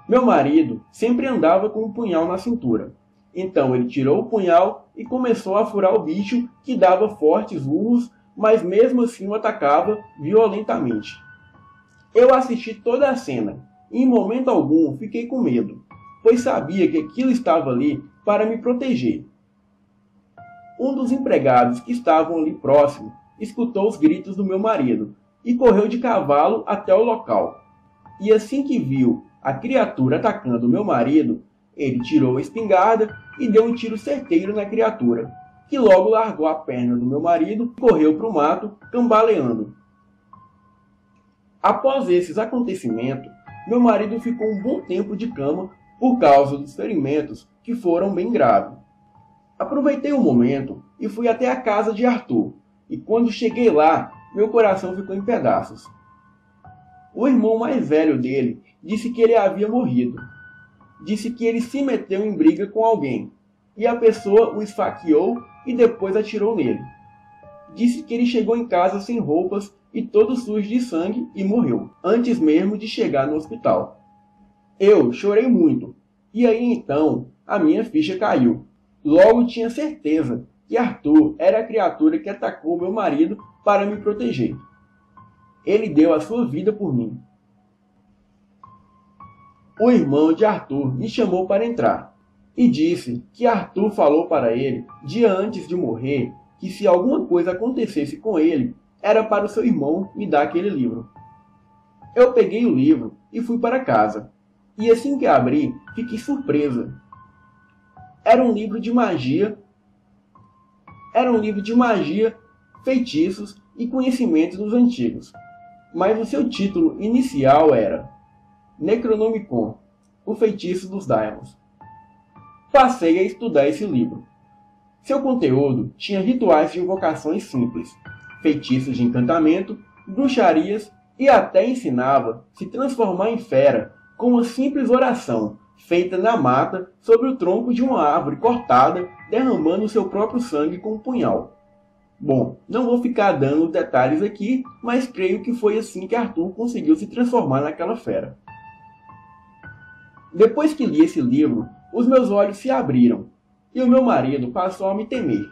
Meu marido sempre andava com um punhal na cintura. Então ele tirou o punhal e começou a furar o bicho, que dava fortes urros, mas mesmo assim o atacava violentamente. Eu assisti toda a cena e em momento algum fiquei com medo, pois sabia que aquilo estava ali para me proteger. Um dos empregados que estavam ali próximo escutou os gritos do meu marido e correu de cavalo até o local. E assim que viu a criatura atacando meu marido, ele tirou a espingarda e deu um tiro certeiro na criatura, que logo largou a perna do meu marido e correu para o mato, cambaleando. Após esses acontecimentos, meu marido ficou um bom tempo de cama por causa dos ferimentos que foram bem graves. Aproveitei o momento e fui até a casa de Arthur, e quando cheguei lá, meu coração ficou em pedaços. O irmão mais velho dele disse que ele havia morrido. Disse que ele se meteu em briga com alguém, e a pessoa o esfaqueou e depois atirou nele. Disse que ele chegou em casa sem roupas e todo sujo de sangue e morreu, antes mesmo de chegar no hospital. Eu chorei muito, e aí então a minha ficha caiu. Logo tinha certeza que Arthur era a criatura que atacou meu marido para me proteger. Ele deu a sua vida por mim. O irmão de Arthur me chamou para entrar e disse que Arthur falou para ele, dia antes de morrer, que se alguma coisa acontecesse com ele, era para o seu irmão me dar aquele livro. Eu peguei o livro e fui para casa, e assim que abri, fiquei surpresa. Era um livro de magia, feitiços e conhecimentos dos antigos, mas o seu título inicial era Necronomicon, o feitiço dos Daimons. Passei a estudar esse livro. Seu conteúdo tinha rituais de invocações simples, feitiços de encantamento, bruxarias e até ensinava se transformar em fera com uma simples oração feita na mata sobre o tronco de uma árvore cortada, derramando seu próprio sangue com um punhal. Bom, não vou ficar dando detalhes aqui, mas creio que foi assim que Arthur conseguiu se transformar naquela fera. Depois que li esse livro, os meus olhos se abriram, e o meu marido passou a me temer.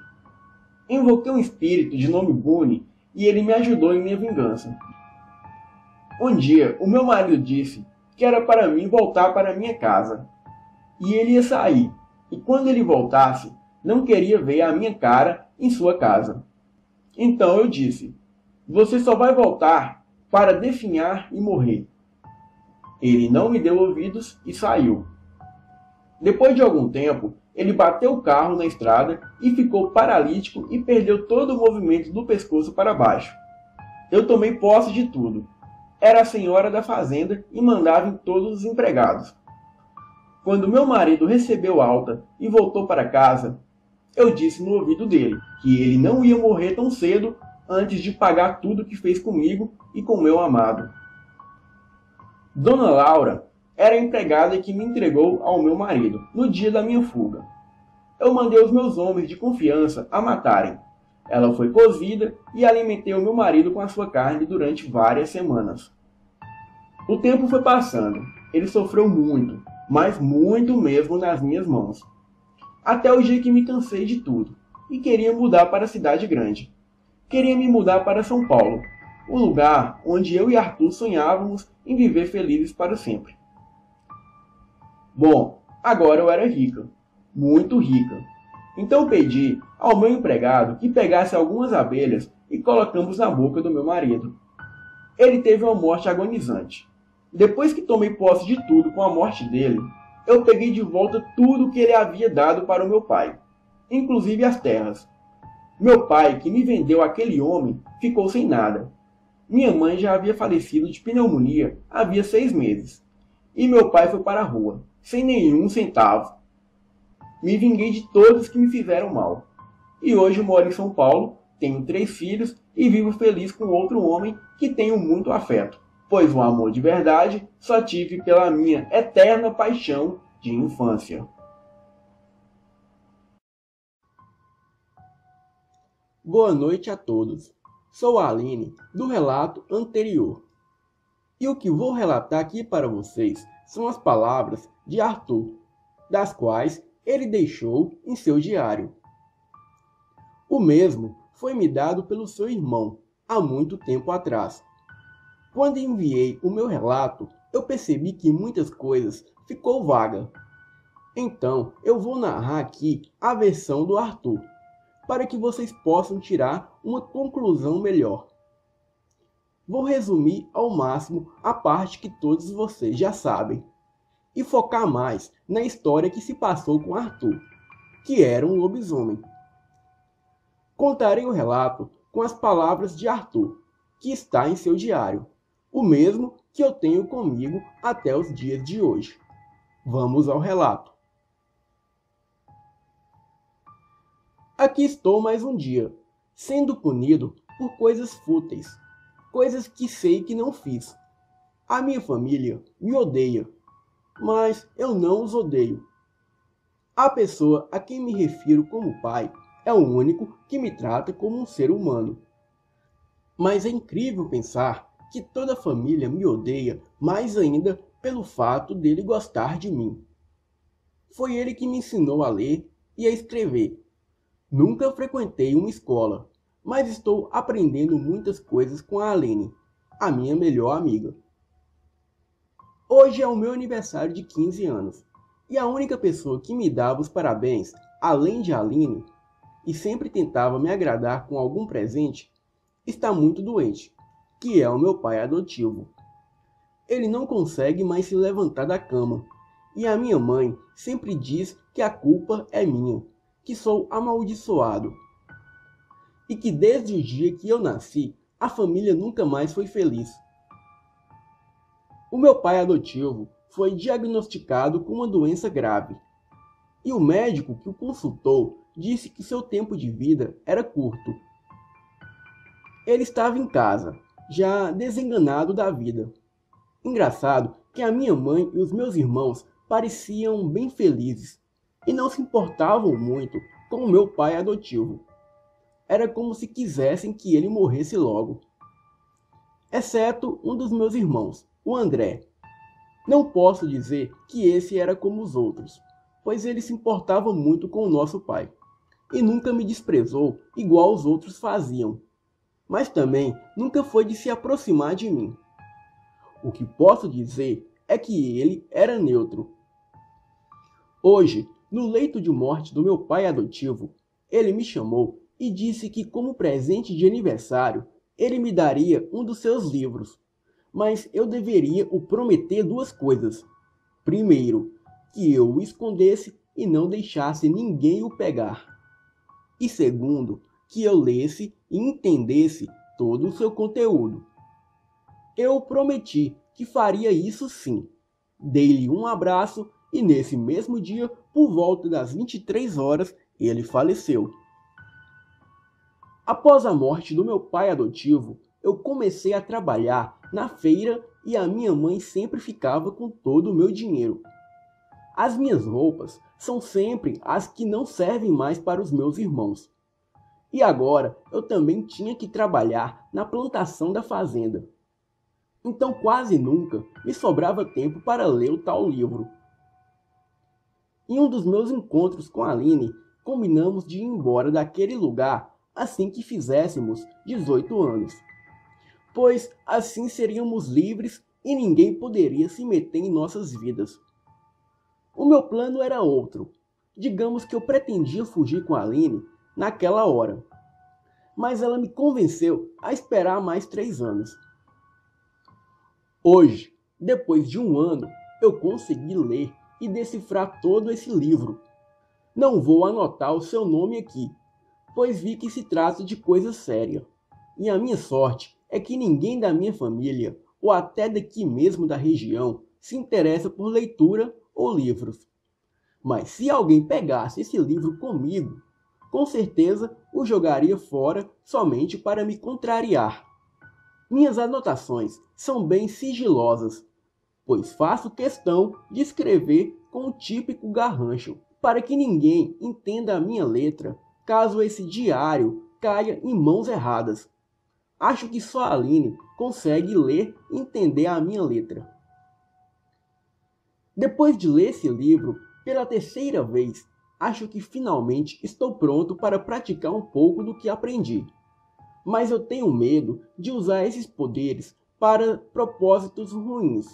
Invoquei um espírito de nome Boone, e ele me ajudou em minha vingança. Um dia, o meu marido disse que era para mim voltar para minha casa. E ele ia sair, e quando ele voltasse, não queria ver a minha cara em sua casa. Então eu disse, Você só vai voltar para definhar e morrer. Ele não me deu ouvidos e saiu. Depois de algum tempo, ele bateu o carro na estrada e ficou paralítico e perdeu todo o movimento do pescoço para baixo. Eu tomei posse de tudo. Era a senhora da fazenda e mandava em todos os empregados. Quando meu marido recebeu alta e voltou para casa, eu disse no ouvido dele que ele não ia morrer tão cedo antes de pagar tudo que fez comigo e com meu amado. Dona Laura era a empregada que me entregou ao meu marido no dia da minha fuga. Eu mandei os meus homens de confiança a matarem. Ela foi cozida e alimentei o meu marido com a sua carne durante várias semanas. O tempo foi passando. Ele sofreu muito, mas muito mesmo nas minhas mãos. Até o dia que me cansei de tudo e queria mudar para a cidade grande. Queria me mudar para São Paulo, o lugar onde eu e Arthur sonhávamos em viver felizes para sempre. Bom, agora eu era rica, muito rica. Então pedi ao meu empregado que pegasse algumas abelhas e colocamos na boca do meu marido. Ele teve uma morte agonizante. Depois que tomei posse de tudo com a morte dele, eu peguei de volta tudo que ele havia dado para o meu pai, inclusive as terras. Meu pai, que me vendeu aquele homem, ficou sem nada. Minha mãe já havia falecido de pneumonia havia 6 meses. E meu pai foi para a rua, sem nenhum centavo. Me vinguei de todos que me fizeram mal. E hoje moro em São Paulo, tenho 3 filhos e vivo feliz com outro homem que tenho muito afeto, pois o amor de verdade só tive pela minha eterna paixão de infância. Boa noite a todos. Sou a Aline, do relato anterior. E o que vou relatar aqui para vocês são as palavras de Arthur, das quais ele deixou em seu diário. O mesmo foi me dado pelo seu irmão, há muito tempo atrás. Quando enviei o meu relato, eu percebi que muitas coisas ficou vaga. Então, eu vou narrar aqui a versão do Arthur, para que vocês possam tirar uma conclusão melhor. Vou resumir ao máximo a parte que todos vocês já sabem, e focar mais na história que se passou com Arthur, que era um lobisomem. Contarei o relato com as palavras de Arthur, que está em seu diário, o mesmo que eu tenho comigo até os dias de hoje. Vamos ao relato. Aqui estou mais um dia, sendo punido por coisas fúteis, coisas que sei que não fiz. A minha família me odeia, mas eu não os odeio. A pessoa a quem me refiro como pai é o único que me trata como um ser humano. Mas é incrível pensar que toda a família me odeia mais ainda pelo fato dele gostar de mim. Foi ele que me ensinou a ler e a escrever. Nunca frequentei uma escola, mas estou aprendendo muitas coisas com a Aline, a minha melhor amiga. Hoje é o meu aniversário de 15 anos, e a única pessoa que me dava os parabéns, além de Aline, e sempre tentava me agradar com algum presente, está muito doente, que é o meu pai adotivo. Ele não consegue mais se levantar da cama, e a minha mãe sempre diz que a culpa é minha, que sou amaldiçoado, e que desde o dia que eu nasci, a família nunca mais foi feliz. O meu pai adotivo foi diagnosticado com uma doença grave, e o médico que o consultou disse que seu tempo de vida era curto. Ele estava em casa, já desenganado da vida. Engraçado que a minha mãe e os meus irmãos pareciam bem felizes, e não se importavam muito com o meu pai adotivo. Era como se quisessem que ele morresse logo. Exceto um dos meus irmãos, o André. Não posso dizer que esse era como os outros, pois ele se importava muito com o nosso pai, e nunca me desprezou igual os outros faziam. Mas também nunca foi de se aproximar de mim. O que posso dizer é que ele era neutro. Hoje, no leito de morte do meu pai adotivo, ele me chamou e disse que, como presente de aniversário, ele me daria um dos seus livros, mas eu deveria o prometer duas coisas. Primeiro, que eu o escondesse e não deixasse ninguém o pegar. E segundo, que eu lesse e entendesse todo o seu conteúdo. Eu prometi que faria isso sim. Dei-lhe um abraço e nesse mesmo dia, por volta das 23 horas, ele faleceu. Após a morte do meu pai adotivo, eu comecei a trabalhar na feira e a minha mãe sempre ficava com todo o meu dinheiro. As minhas roupas são sempre as que não servem mais para os meus irmãos. E agora eu também tinha que trabalhar na plantação da fazenda. Então quase nunca me sobrava tempo para ler o tal livro. Em um dos meus encontros com a Aline, combinamos de ir embora daquele lugar assim que fizéssemos 18 anos. Pois assim seríamos livres e ninguém poderia se meter em nossas vidas. O meu plano era outro. Digamos que eu pretendia fugir com a Aline naquela hora. Mas ela me convenceu a esperar mais 3 anos. Hoje, depois de 1 ano, eu consegui ler e decifrar todo esse livro. Não vou anotar o seu nome aqui, pois vi que se trata de coisa séria. E a minha sorte é que ninguém da minha família, ou até daqui mesmo da região, se interessa por leitura ou livros. Mas se alguém pegasse esse livro comigo, com certeza o jogaria fora somente para me contrariar. Minhas anotações são bem sigilosas, pois faço questão de escrever com o típico garrancho, para que ninguém entenda a minha letra caso esse diário caia em mãos erradas. Acho que só a Aline consegue ler e entender a minha letra. Depois de ler esse livro pela 3ª vez, acho que finalmente estou pronto para praticar um pouco do que aprendi. Mas eu tenho medo de usar esses poderes para propósitos ruins,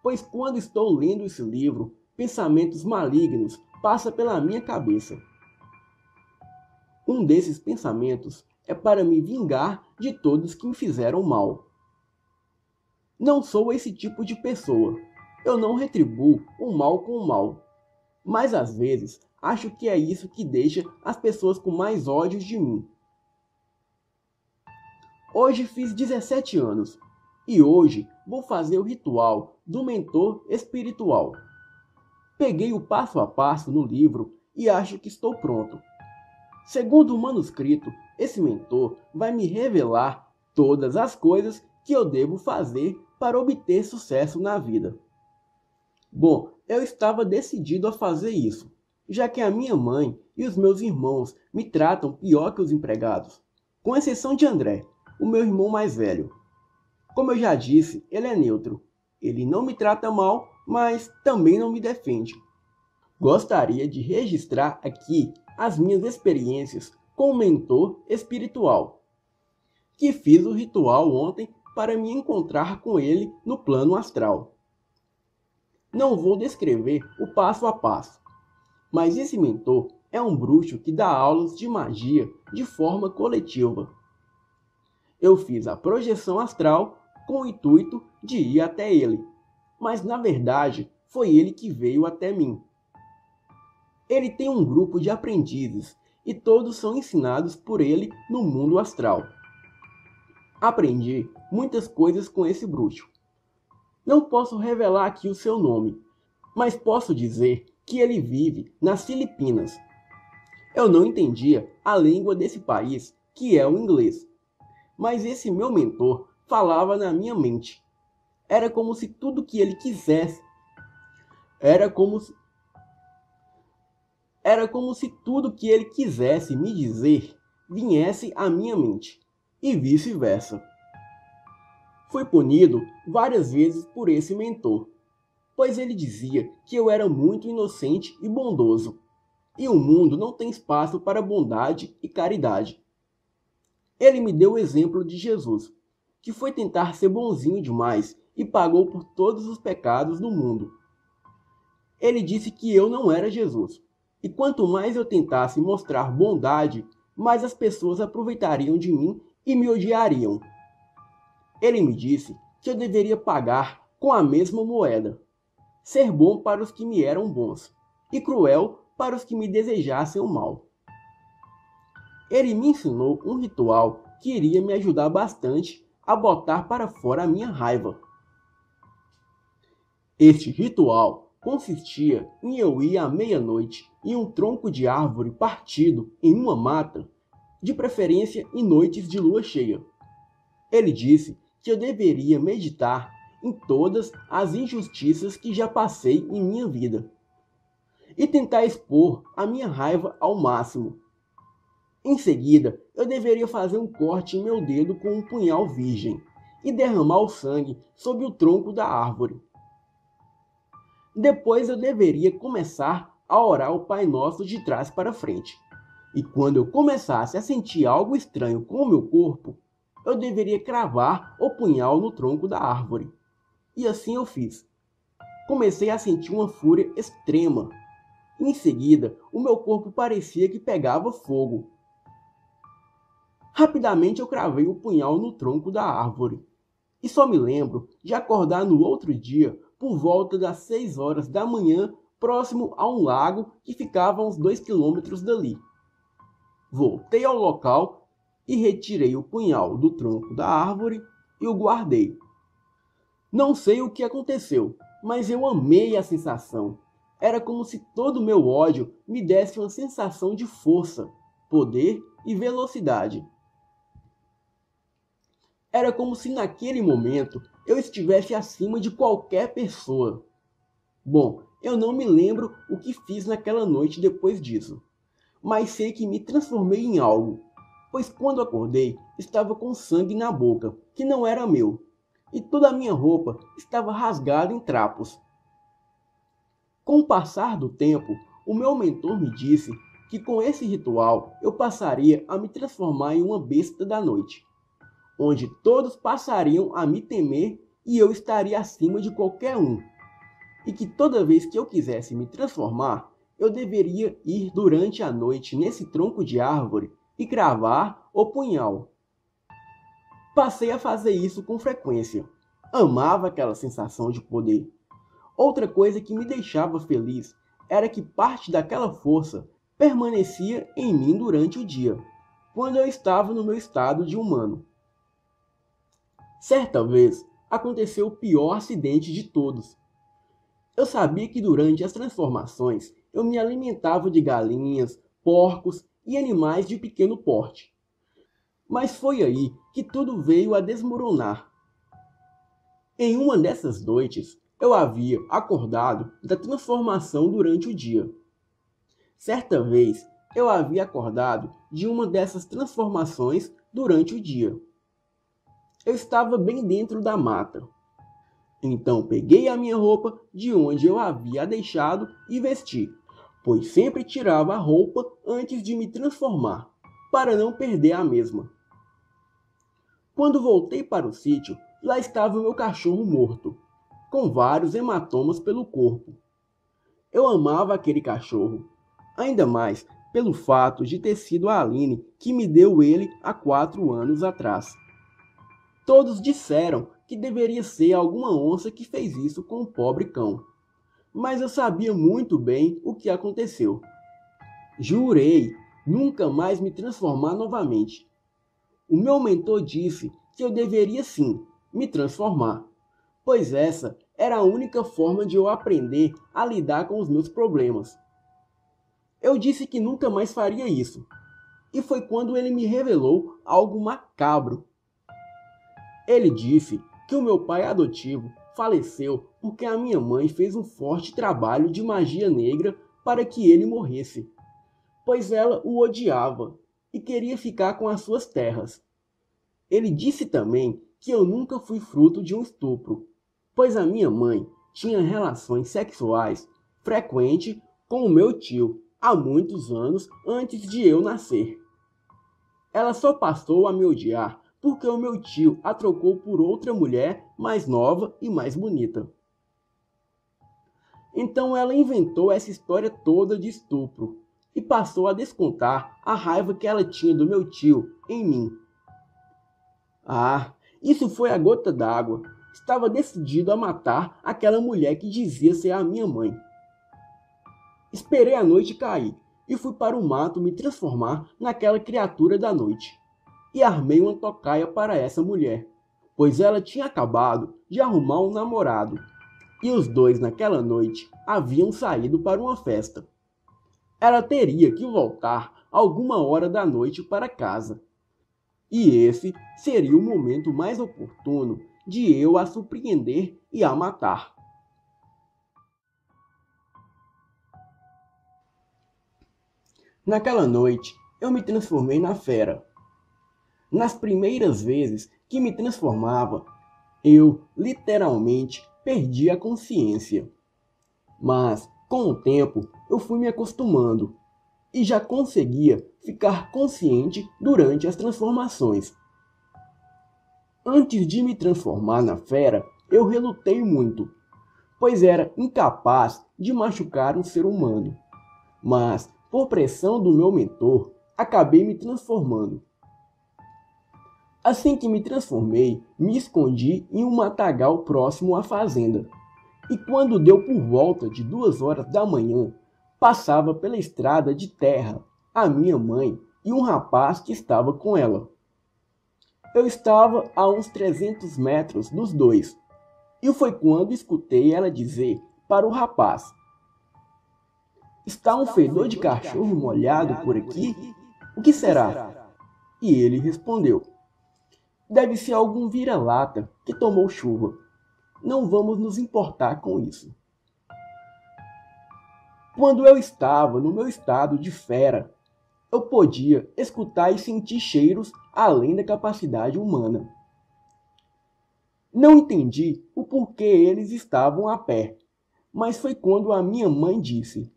pois quando estou lendo esse livro, pensamentos malignos passam pela minha cabeça. Um desses pensamentos é para me vingar de todos que me fizeram mal. Não sou esse tipo de pessoa. Eu não retribuo o mal com o mal. Mas às vezes acho que é isso que deixa as pessoas com mais ódio de mim. Hoje fiz 17 anos e hoje vou fazer o ritual do mentor espiritual. Peguei o passo a passo no livro e acho que estou pronto. Segundo o manuscrito, esse mentor vai me revelar todas as coisas que eu devo fazer para obter sucesso na vida. Bom, eu estava decidido a fazer isso, já que a minha mãe e os meus irmãos me tratam pior que os empregados, com exceção de André, o meu irmão mais velho. Como eu já disse, ele é neutro. Ele não me trata mal, mas também não me defende. Gostaria de registrar aqui as minhas experiências com o mentor espiritual, que fiz o ritual ontem para me encontrar com ele no plano astral. Não vou descrever o passo a passo, mas esse mentor é um bruxo que dá aulas de magia de forma coletiva. Eu fiz a projeção astral com o intuito de ir até ele, mas na verdade foi ele que veio até mim. Ele tem um grupo de aprendizes e todos são ensinados por ele no mundo astral. Aprendi muitas coisas com esse bruxo. Não posso revelar aqui o seu nome, mas posso dizer que ele vive nas Filipinas. Eu não entendia a língua desse país, que é o inglês, mas esse meu mentor falava na minha mente. Era como se tudo que ele quisesse, era como se tudo que ele quisesse me dizer viesse à minha mente, e vice-versa. Fui punido várias vezes por esse mentor, pois ele dizia que eu era muito inocente e bondoso, e o mundo não tem espaço para bondade e caridade. Ele me deu o exemplo de Jesus, que foi tentar ser bonzinho demais e pagou por todos os pecados do mundo. Ele disse que eu não era Jesus, e quanto mais eu tentasse mostrar bondade, mais as pessoas aproveitariam de mim e me odiariam. Ele me disse que eu deveria pagar com a mesma moeda, ser bom para os que me eram bons e cruel para os que me desejassem o mal. Ele me ensinou um ritual que iria me ajudar bastante a botar para fora a minha raiva. Este ritual consistia em eu ir à meia-noite em um tronco de árvore partido em uma mata, de preferência em noites de lua cheia. Ele disse que eu deveria meditar em todas as injustiças que já passei em minha vida e tentar expor a minha raiva ao máximo. Em seguida, eu deveria fazer um corte em meu dedo com um punhal virgem e derramar o sangue sobre o tronco da árvore. Depois eu deveria começar a orar o Pai Nosso de trás para frente. E quando eu começasse a sentir algo estranho com o meu corpo, eu deveria cravar o punhal no tronco da árvore. E assim eu fiz. Comecei a sentir uma fúria extrema. Em seguida, o meu corpo parecia que pegava fogo. Rapidamente eu cravei o punhal no tronco da árvore. E só me lembro de acordar no outro dia, por volta das 6 horas da manhã, próximo a um lago que ficava a uns 2 quilômetros dali. Voltei ao local e retirei o punhal do tronco da árvore e o guardei. Não sei o que aconteceu, mas eu amei a sensação. Era como se todo o meu ódio me desse uma sensação de força, poder e velocidade. Era como se naquele momento eu estivesse acima de qualquer pessoa. Bom, eu não me lembro o que fiz naquela noite depois disso, mas sei que me transformei em algo, pois quando acordei estava com sangue na boca, que não era meu, e toda a minha roupa estava rasgada em trapos. Com o passar do tempo, o meu mentor me disse que com esse ritual eu passaria a me transformar em uma besta da noite, onde todos passariam a me temer e eu estaria acima de qualquer um, e que toda vez que eu quisesse me transformar, eu deveria ir durante a noite nesse tronco de árvore e cravar o punhal. Passei a fazer isso com frequência. Amava aquela sensação de poder. Outra coisa que me deixava feliz era que parte daquela força permanecia em mim durante o dia, quando eu estava no meu estado de humano. Certa vez, aconteceu o pior acidente de todos. Eu sabia que durante as transformações eu me alimentava de galinhas, porcos e animais de pequeno porte. Mas foi aí que tudo veio a desmoronar. Em uma dessas noites, eu havia acordado da transformação durante o dia. Certa vez, eu havia acordado de uma dessas transformações durante o dia. Eu estava bem dentro da mata. Então peguei a minha roupa de onde eu havia deixado e vesti, pois sempre tirava a roupa antes de me transformar, para não perder a mesma. Quando voltei para o sítio, lá estava o meu cachorro morto, com vários hematomas pelo corpo. Eu amava aquele cachorro, ainda mais pelo fato de ter sido a Aline que me deu ele há 4 anos atrás. Todos disseram que deveria ser alguma onça que fez isso com o pobre cão, mas eu sabia muito bem o que aconteceu. Jurei nunca mais me transformar novamente. O meu mentor disse que eu deveria sim me transformar, pois essa era a única forma de eu aprender a lidar com os meus problemas. Eu disse que nunca mais faria isso, e foi quando ele me revelou algo macabro. Ele disse que o meu pai adotivo faleceu porque a minha mãe fez um forte trabalho de magia negra para que ele morresse, pois ela o odiava e queria ficar com as suas terras. Ele disse também que eu nunca fui fruto de um estupro, pois a minha mãe tinha relações sexuais frequentes com o meu tio há muitos anos antes de eu nascer. Ela só passou a me odiar porque o meu tio a trocou por outra mulher mais nova e mais bonita. Então ela inventou essa história toda de estupro e passou a descontar a raiva que ela tinha do meu tio em mim. Ah, isso foi a gota d'água. Estava decidido a matar aquela mulher que dizia ser a minha mãe. Esperei a noite cair e fui para o mato me transformar naquela criatura da noite. E armei uma tocaia para essa mulher, pois ela tinha acabado de arrumar um namorado. E os dois naquela noite haviam saído para uma festa. Ela teria que voltar alguma hora da noite para casa. E esse seria o momento mais oportuno de eu a surpreender e a matar. Naquela noite, eu me transformei na fera. Nas primeiras vezes que me transformava, eu literalmente perdi a consciência. Mas, com o tempo, eu fui me acostumando e já conseguia ficar consciente durante as transformações. Antes de me transformar na fera, eu relutei muito, pois era incapaz de machucar um ser humano. Mas, por pressão do meu mentor, acabei me transformando. Assim que me transformei, me escondi em um matagal próximo à fazenda. E quando deu por volta de 2 horas da manhã, passava pela estrada de terra a minha mãe e um rapaz que estava com ela. Eu estava a uns 300 metros dos dois, e foi quando escutei ela dizer para o rapaz: "Está um fedor de cachorro molhado por aqui? O que será?" E ele respondeu: "Deve ser algum vira-lata que tomou chuva. Não vamos nos importar com isso." Quando eu estava no meu estado de fera, eu podia escutar e sentir cheiros além da capacidade humana. Não entendi o porquê eles estavam a pé, mas foi quando a minha mãe disse: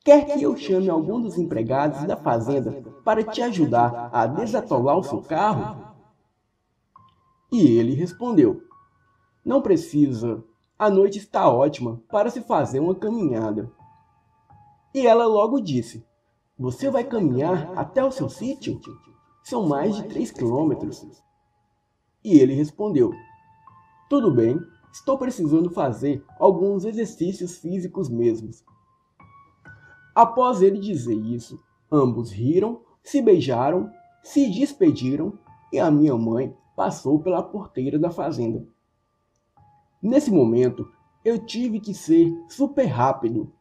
"Quer que eu chame algum dos empregados da fazenda para te ajudar a desatolar o seu carro?" E ele respondeu: "Não precisa, a noite está ótima para se fazer uma caminhada." E ela logo disse: "Você vai caminhar até o seu sítio? São mais de 3 quilômetros." E ele respondeu: "Tudo bem, estou precisando fazer alguns exercícios físicos mesmos." Após ele dizer isso, ambos riram, se beijaram, se despediram e a minha mãe passou pela porteira da fazenda. Nesse momento, eu tive que ser super rápido,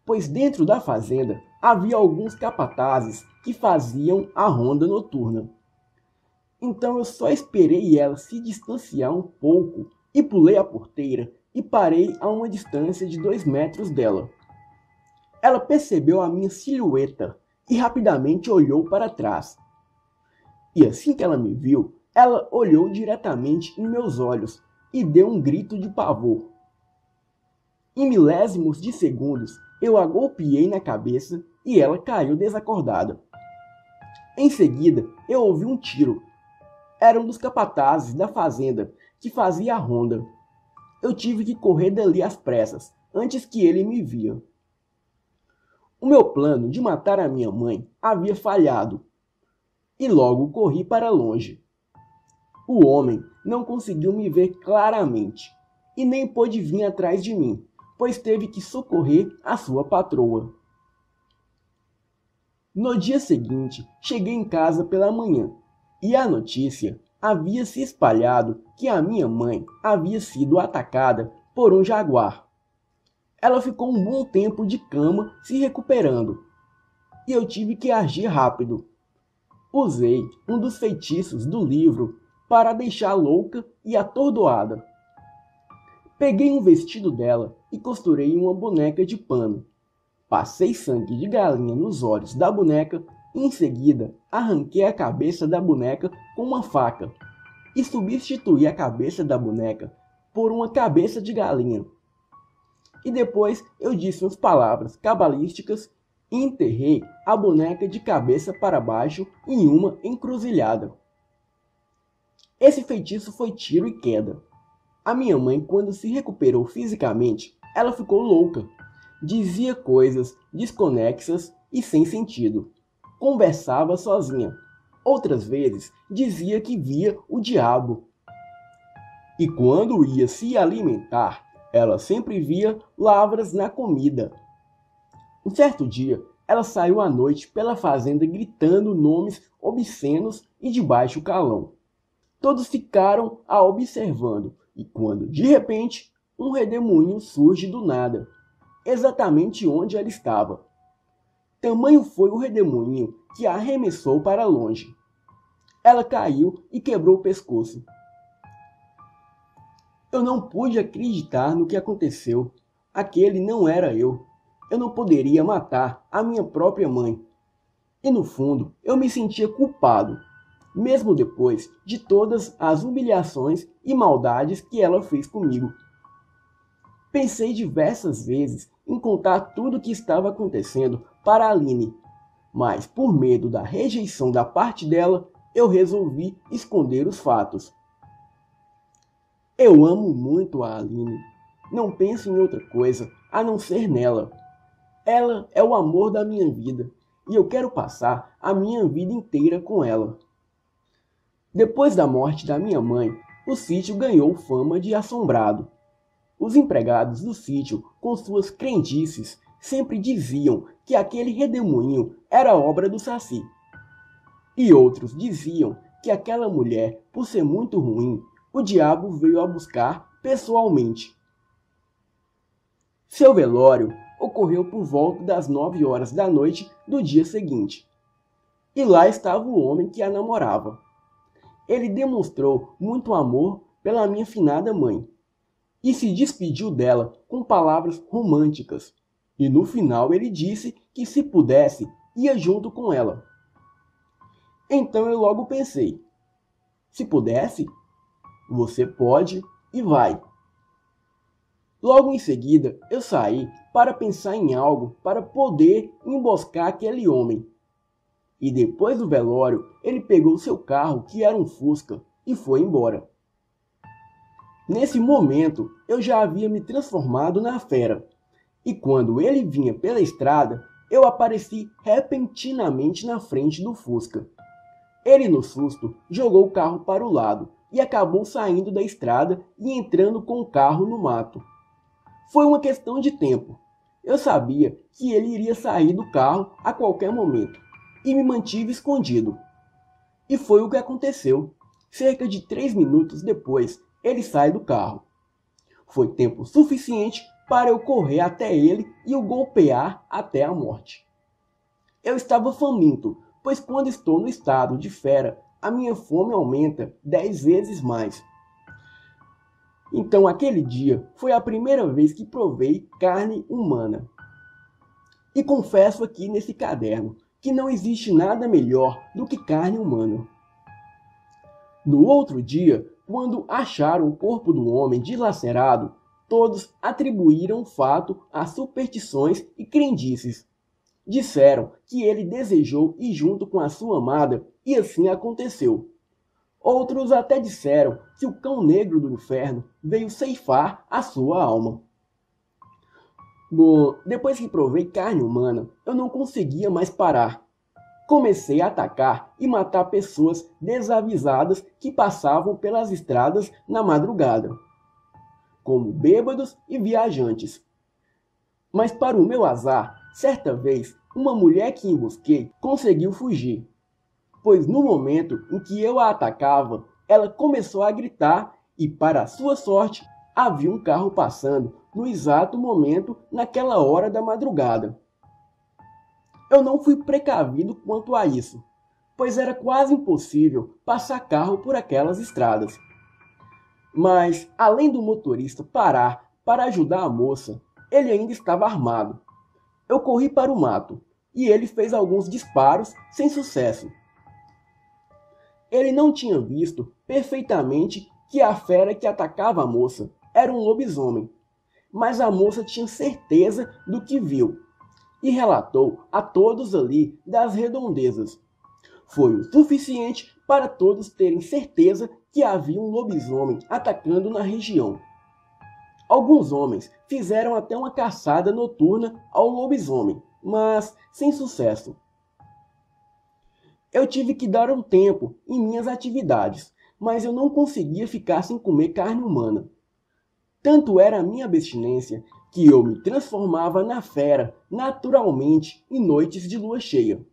pois dentro da fazenda havia alguns capatazes que faziam a ronda noturna. Então eu só esperei ela se distanciar um pouco e pulei a porteira e parei a uma distância de 2 metros dela. Ela percebeu a minha silhueta e rapidamente olhou para trás. E assim que ela me viu, ela olhou diretamente em meus olhos e deu um grito de pavor. Em milésimos de segundos, eu a golpeei na cabeça e ela caiu desacordada. Em seguida, eu ouvi um tiro. Era um dos capatazes da fazenda que fazia a ronda. Eu tive que correr dali às pressas, antes que ele me via. O meu plano de matar a minha mãe havia falhado, e logo corri para longe. O homem não conseguiu me ver claramente, e nem pôde vir atrás de mim, pois teve que socorrer a sua patroa. No dia seguinte, cheguei em casa pela manhã, e a notícia havia se espalhado que a minha mãe havia sido atacada por um jaguar. Ela ficou um bom tempo de cama se recuperando, e eu tive que agir rápido. Usei um dos feitiços do livro para deixar louca e atordoada. Peguei um vestido dela e costurei uma boneca de pano. Passei sangue de galinha nos olhos da boneca e em seguida arranquei a cabeça da boneca com uma faca e substituí a cabeça da boneca por uma cabeça de galinha. E depois eu disse umas palavras cabalísticas e enterrei a boneca de cabeça para baixo em uma encruzilhada. Esse feitiço foi tiro e queda. A minha mãe, quando se recuperou fisicamente, ela ficou louca. Dizia coisas desconexas e sem sentido. Conversava sozinha. Outras vezes dizia que via o diabo. E quando ia se alimentar, ela sempre via lavras na comida. Um certo dia, ela saiu à noite pela fazenda gritando nomes obscenos e de baixo calão. Todos ficaram a observando, e quando, de repente, um redemoinho surge do nada, exatamente onde ela estava. Tamanho foi o redemoinho que a arremessou para longe. Ela caiu e quebrou o pescoço. Eu não pude acreditar no que aconteceu. Aquele não era eu. Eu não poderia matar a minha própria mãe. E no fundo, eu me sentia culpado, mesmo depois de todas as humilhações e maldades que ela fez comigo. Pensei diversas vezes em contar tudo o que estava acontecendo para Aline, mas por medo da rejeição da parte dela, eu resolvi esconder os fatos. Eu amo muito a Aline. Não penso em outra coisa a não ser nela. Ela é o amor da minha vida e eu quero passar a minha vida inteira com ela. Depois da morte da minha mãe, o sítio ganhou fama de assombrado. Os empregados do sítio, com suas crendices, sempre diziam que aquele redemoinho era obra do Saci. E outros diziam que aquela mulher, por ser muito ruim, o diabo veio a buscar pessoalmente. Seu velório ocorreu por volta das 9 horas da noite do dia seguinte. E lá estava o homem que a namorava. Ele demonstrou muito amor pela minha finada mãe e se despediu dela com palavras românticas. E no final ele disse que, se pudesse, ia junto com ela. Então eu logo pensei, se pudesse, você pode e vai. Logo em seguida, eu saí para pensar em algo para poder emboscar aquele homem. E depois do velório, ele pegou seu carro, que era um Fusca, e foi embora. Nesse momento, eu já havia me transformado na fera. E quando ele vinha pela estrada, eu apareci repentinamente na frente do Fusca. Ele, no susto, jogou o carro para o lado e acabou saindo da estrada e entrando com o carro no mato. Foi uma questão de tempo. Eu sabia que ele iria sair do carro a qualquer momento e me mantive escondido. E foi o que aconteceu. Cerca de 3 minutos depois, ele sai do carro. Foi tempo suficiente para eu correr até ele e o golpear até a morte. Eu estava faminto, pois quando estou no estado de fera, a minha fome aumenta 10 vezes mais. Então aquele dia foi a primeira vez que provei carne humana. E confesso aqui nesse caderno que não existe nada melhor do que carne humana. No outro dia, quando acharam o corpo do homem dilacerado, todos atribuíram o fato a superstições e crendices. Disseram que ele desejou ir junto com a sua amada e assim aconteceu. Outros até disseram que o cão negro do inferno veio ceifar a sua alma. Bom, depois que provei carne humana, eu não conseguia mais parar. Comecei a atacar e matar pessoas desavisadas que passavam pelas estradas na madrugada, como bêbados e viajantes. Mas para o meu azar, certa vez, uma mulher que embosquei conseguiu fugir, pois no momento em que eu a atacava, ela começou a gritar e, para sua sorte, havia um carro passando no exato momento naquela hora da madrugada. Eu não fui precavido quanto a isso, pois era quase impossível passar carro por aquelas estradas. Mas, além do motorista parar para ajudar a moça, ele ainda estava armado. Eu corri para o mato e ele fez alguns disparos sem sucesso. Ele não tinha visto perfeitamente que a fera que atacava a moça era um lobisomem, mas a moça tinha certeza do que viu e relatou a todos ali das redondezas. Foi o suficiente para todos terem certeza que havia um lobisomem atacando na região. Alguns homens fizeram até uma caçada noturna ao lobisomem, mas sem sucesso. Eu tive que dar um tempo em minhas atividades, mas eu não conseguia ficar sem comer carne humana. Tanto era a minha abstinência que eu me transformava na fera naturalmente em noites de lua cheia.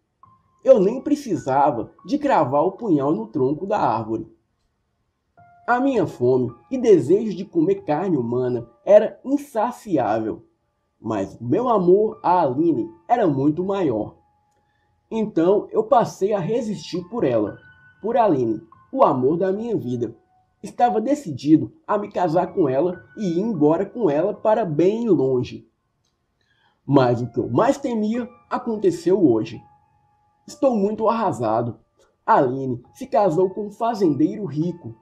Eu nem precisava de cravar o punhal no tronco da árvore. A minha fome e desejo de comer carne humana era insaciável, mas o meu amor a Aline era muito maior. Então eu passei a resistir por ela, por Aline, o amor da minha vida. Estava decidido a me casar com ela e ir embora com ela para bem longe. Mas o que eu mais temia aconteceu hoje. Estou muito arrasado. Aline se casou com um fazendeiro rico.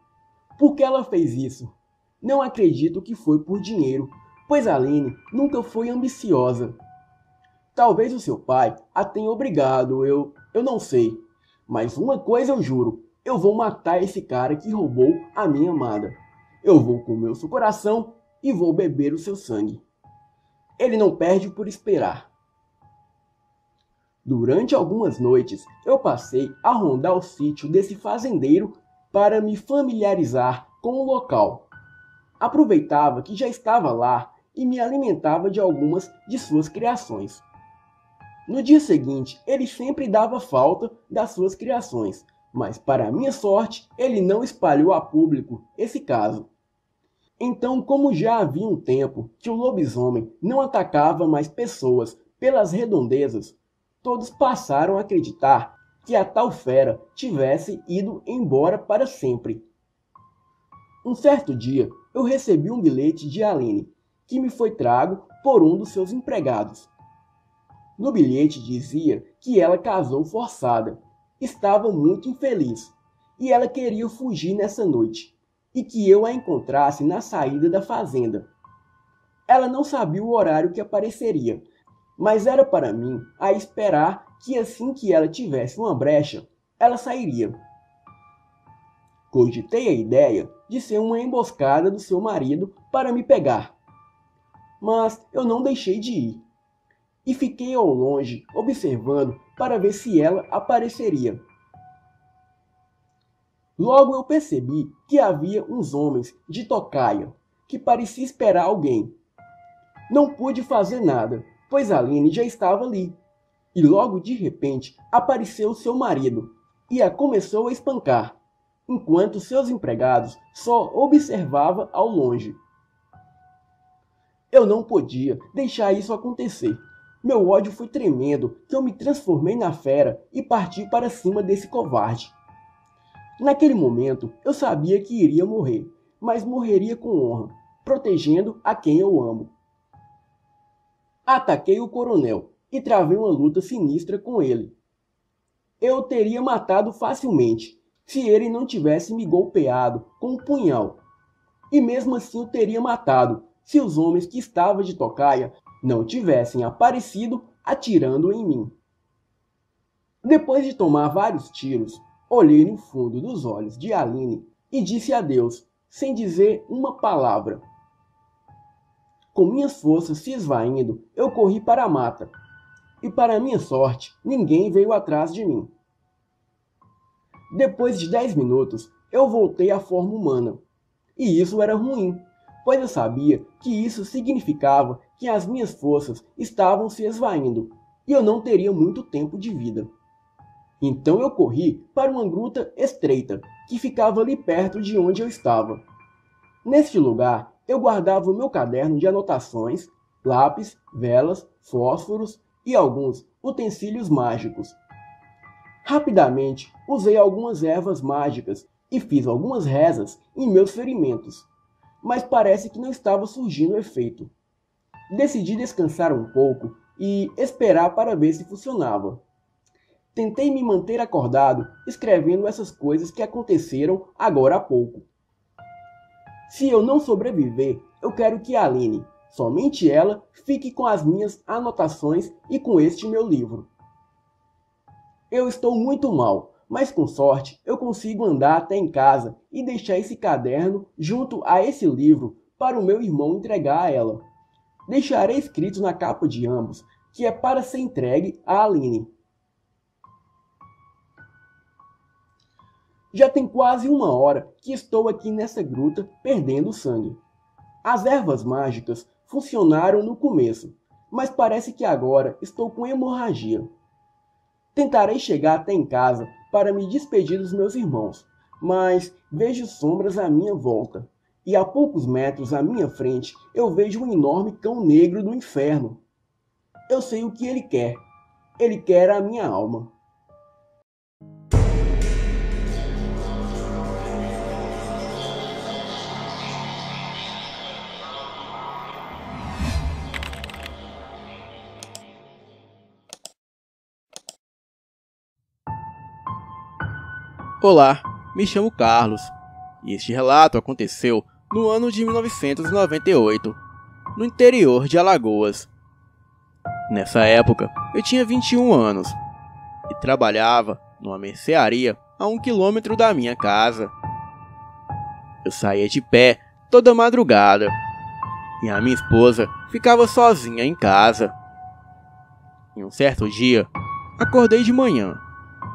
Por que ela fez isso? Não acredito que foi por dinheiro, pois Aline nunca foi ambiciosa. Talvez o seu pai a tenha obrigado, eu não sei. Mas uma coisa eu juro, eu vou matar esse cara que roubou a minha amada. Eu vou comer o seu coração e vou beber o seu sangue. Ele não perde por esperar. Durante algumas noites, eu passei a rondar o sítio desse fazendeiro para me familiarizar com o local. Aproveitava que já estava lá e me alimentava de algumas de suas criações. No dia seguinte, ele sempre dava falta das suas criações, mas para minha sorte, ele não espalhou a público esse caso. Então, como já havia um tempo que o lobisomem não atacava mais pessoas pelas redondezas, todos passaram a acreditar que a tal fera tivesse ido embora para sempre. Um certo dia, eu recebi um bilhete de Aline, que me foi trago por um dos seus empregados. No bilhete dizia que ela casou forçada, estava muito infeliz, e ela queria fugir nessa noite, e que eu a encontrasse na saída da fazenda. Ela não sabia o horário que apareceria, mas era para mim a esperar que assim que ela tivesse uma brecha, ela sairia. Cogitei a ideia de ser uma emboscada do seu marido para me pegar. Mas eu não deixei de ir. E fiquei ao longe, observando para ver se ela apareceria. Logo eu percebi que havia uns homens de tocaia, que parecia esperar alguém. Não pude fazer nada, pois Aline já estava ali. E logo de repente apareceu seu marido, e a começou a espancar, enquanto seus empregados só observavam ao longe. Eu não podia deixar isso acontecer. Meu ódio foi tremendo que eu me transformei na fera e parti para cima desse covarde. Naquele momento, eu sabia que iria morrer, mas morreria com honra, protegendo a quem eu amo. Ataquei o coronel e travei uma luta sinistra com ele. Eu o teria matado facilmente, se ele não tivesse me golpeado com um punhal. E mesmo assim o teria matado, se os homens que estavam de tocaia não tivessem aparecido atirando em mim. Depois de tomar vários tiros, olhei no fundo dos olhos de Aline e disse adeus, sem dizer uma palavra. Com minhas forças se esvaindo, eu corri para a mata. E para minha sorte, ninguém veio atrás de mim. Depois de 10 minutos, eu voltei à forma humana. E isso era ruim, pois eu sabia que isso significava que as minhas forças estavam se esvaindo e eu não teria muito tempo de vida. Então eu corri para uma gruta estreita que ficava ali perto de onde eu estava. Neste lugar, eu guardava o meu caderno de anotações, lápis, velas, fósforos e alguns utensílios mágicos. Rapidamente, usei algumas ervas mágicas e fiz algumas rezas em meus ferimentos, mas parece que não estava surgindo efeito. Decidi descansar um pouco e esperar para ver se funcionava. Tentei me manter acordado, escrevendo essas coisas que aconteceram agora há pouco. Se eu não sobreviver, eu quero que a Aline, somente ela, fique com as minhas anotações e com este meu livro. Eu estou muito mal, mas com sorte eu consigo andar até em casa e deixar esse caderno junto a esse livro para o meu irmão entregar a ela. Deixarei escrito na capa de ambos que é para ser entregue a Aline. Já tem quase 1 hora que estou aqui nessa gruta perdendo sangue. As ervas mágicas funcionaram no começo, mas parece que agora estou com hemorragia. Tentarei chegar até em casa para me despedir dos meus irmãos, mas vejo sombras à minha volta, e a poucos metros à minha frente eu vejo um enorme cão negro do inferno. Eu sei o que ele quer. Ele quer a minha alma. Olá, me chamo Carlos, e este relato aconteceu no ano de 1998, no interior de Alagoas. Nessa época, eu tinha 21 anos e trabalhava numa mercearia a 1 quilômetro da minha casa. Eu saía de pé toda madrugada e a minha esposa ficava sozinha em casa. Em um certo dia, acordei de manhã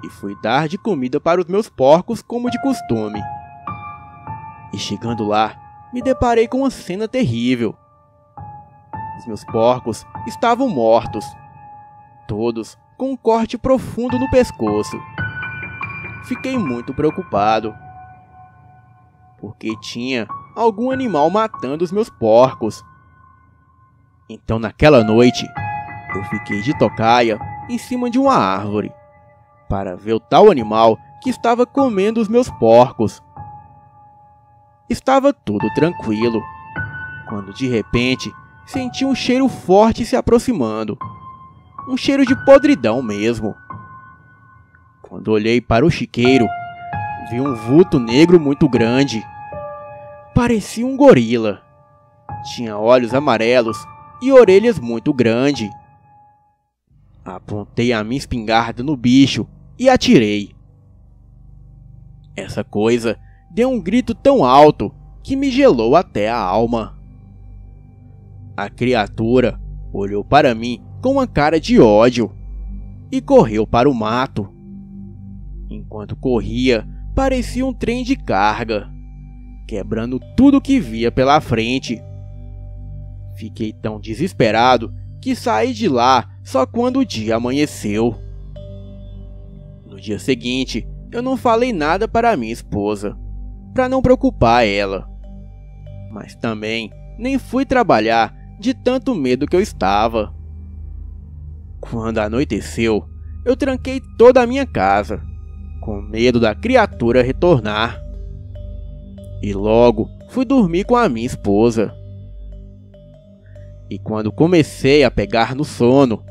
e fui dar de comida para os meus porcos como de costume. E chegando lá, me deparei com uma cena terrível. Os meus porcos estavam mortos, todos com um corte profundo no pescoço. Fiquei muito preocupado, porque tinha algum animal matando os meus porcos. Então naquela noite, eu fiquei de tocaia em cima de uma árvore, para ver o tal animal que estava comendo os meus porcos. Estava tudo tranquilo, quando de repente senti um cheiro forte se aproximando. Um cheiro de podridão mesmo. Quando olhei para o chiqueiro, vi um vulto negro muito grande. Parecia um gorila. Tinha olhos amarelos e orelhas muito grandes. Apontei a minha espingarda no bicho e atirei. Essa coisa deu um grito tão alto que me gelou até a alma. A criatura olhou para mim com uma cara de ódio e correu para o mato. Enquanto corria, parecia um trem de carga, quebrando tudo que via pela frente. Fiquei tão desesperado que saí de lá só quando o dia amanheceu. No dia seguinte, eu não falei nada para minha esposa, para não preocupar ela. Mas também nem fui trabalhar de tanto medo que eu estava. Quando anoiteceu, eu tranquei toda a minha casa, com medo da criatura retornar. E logo fui dormir com a minha esposa. E quando comecei a pegar no sono,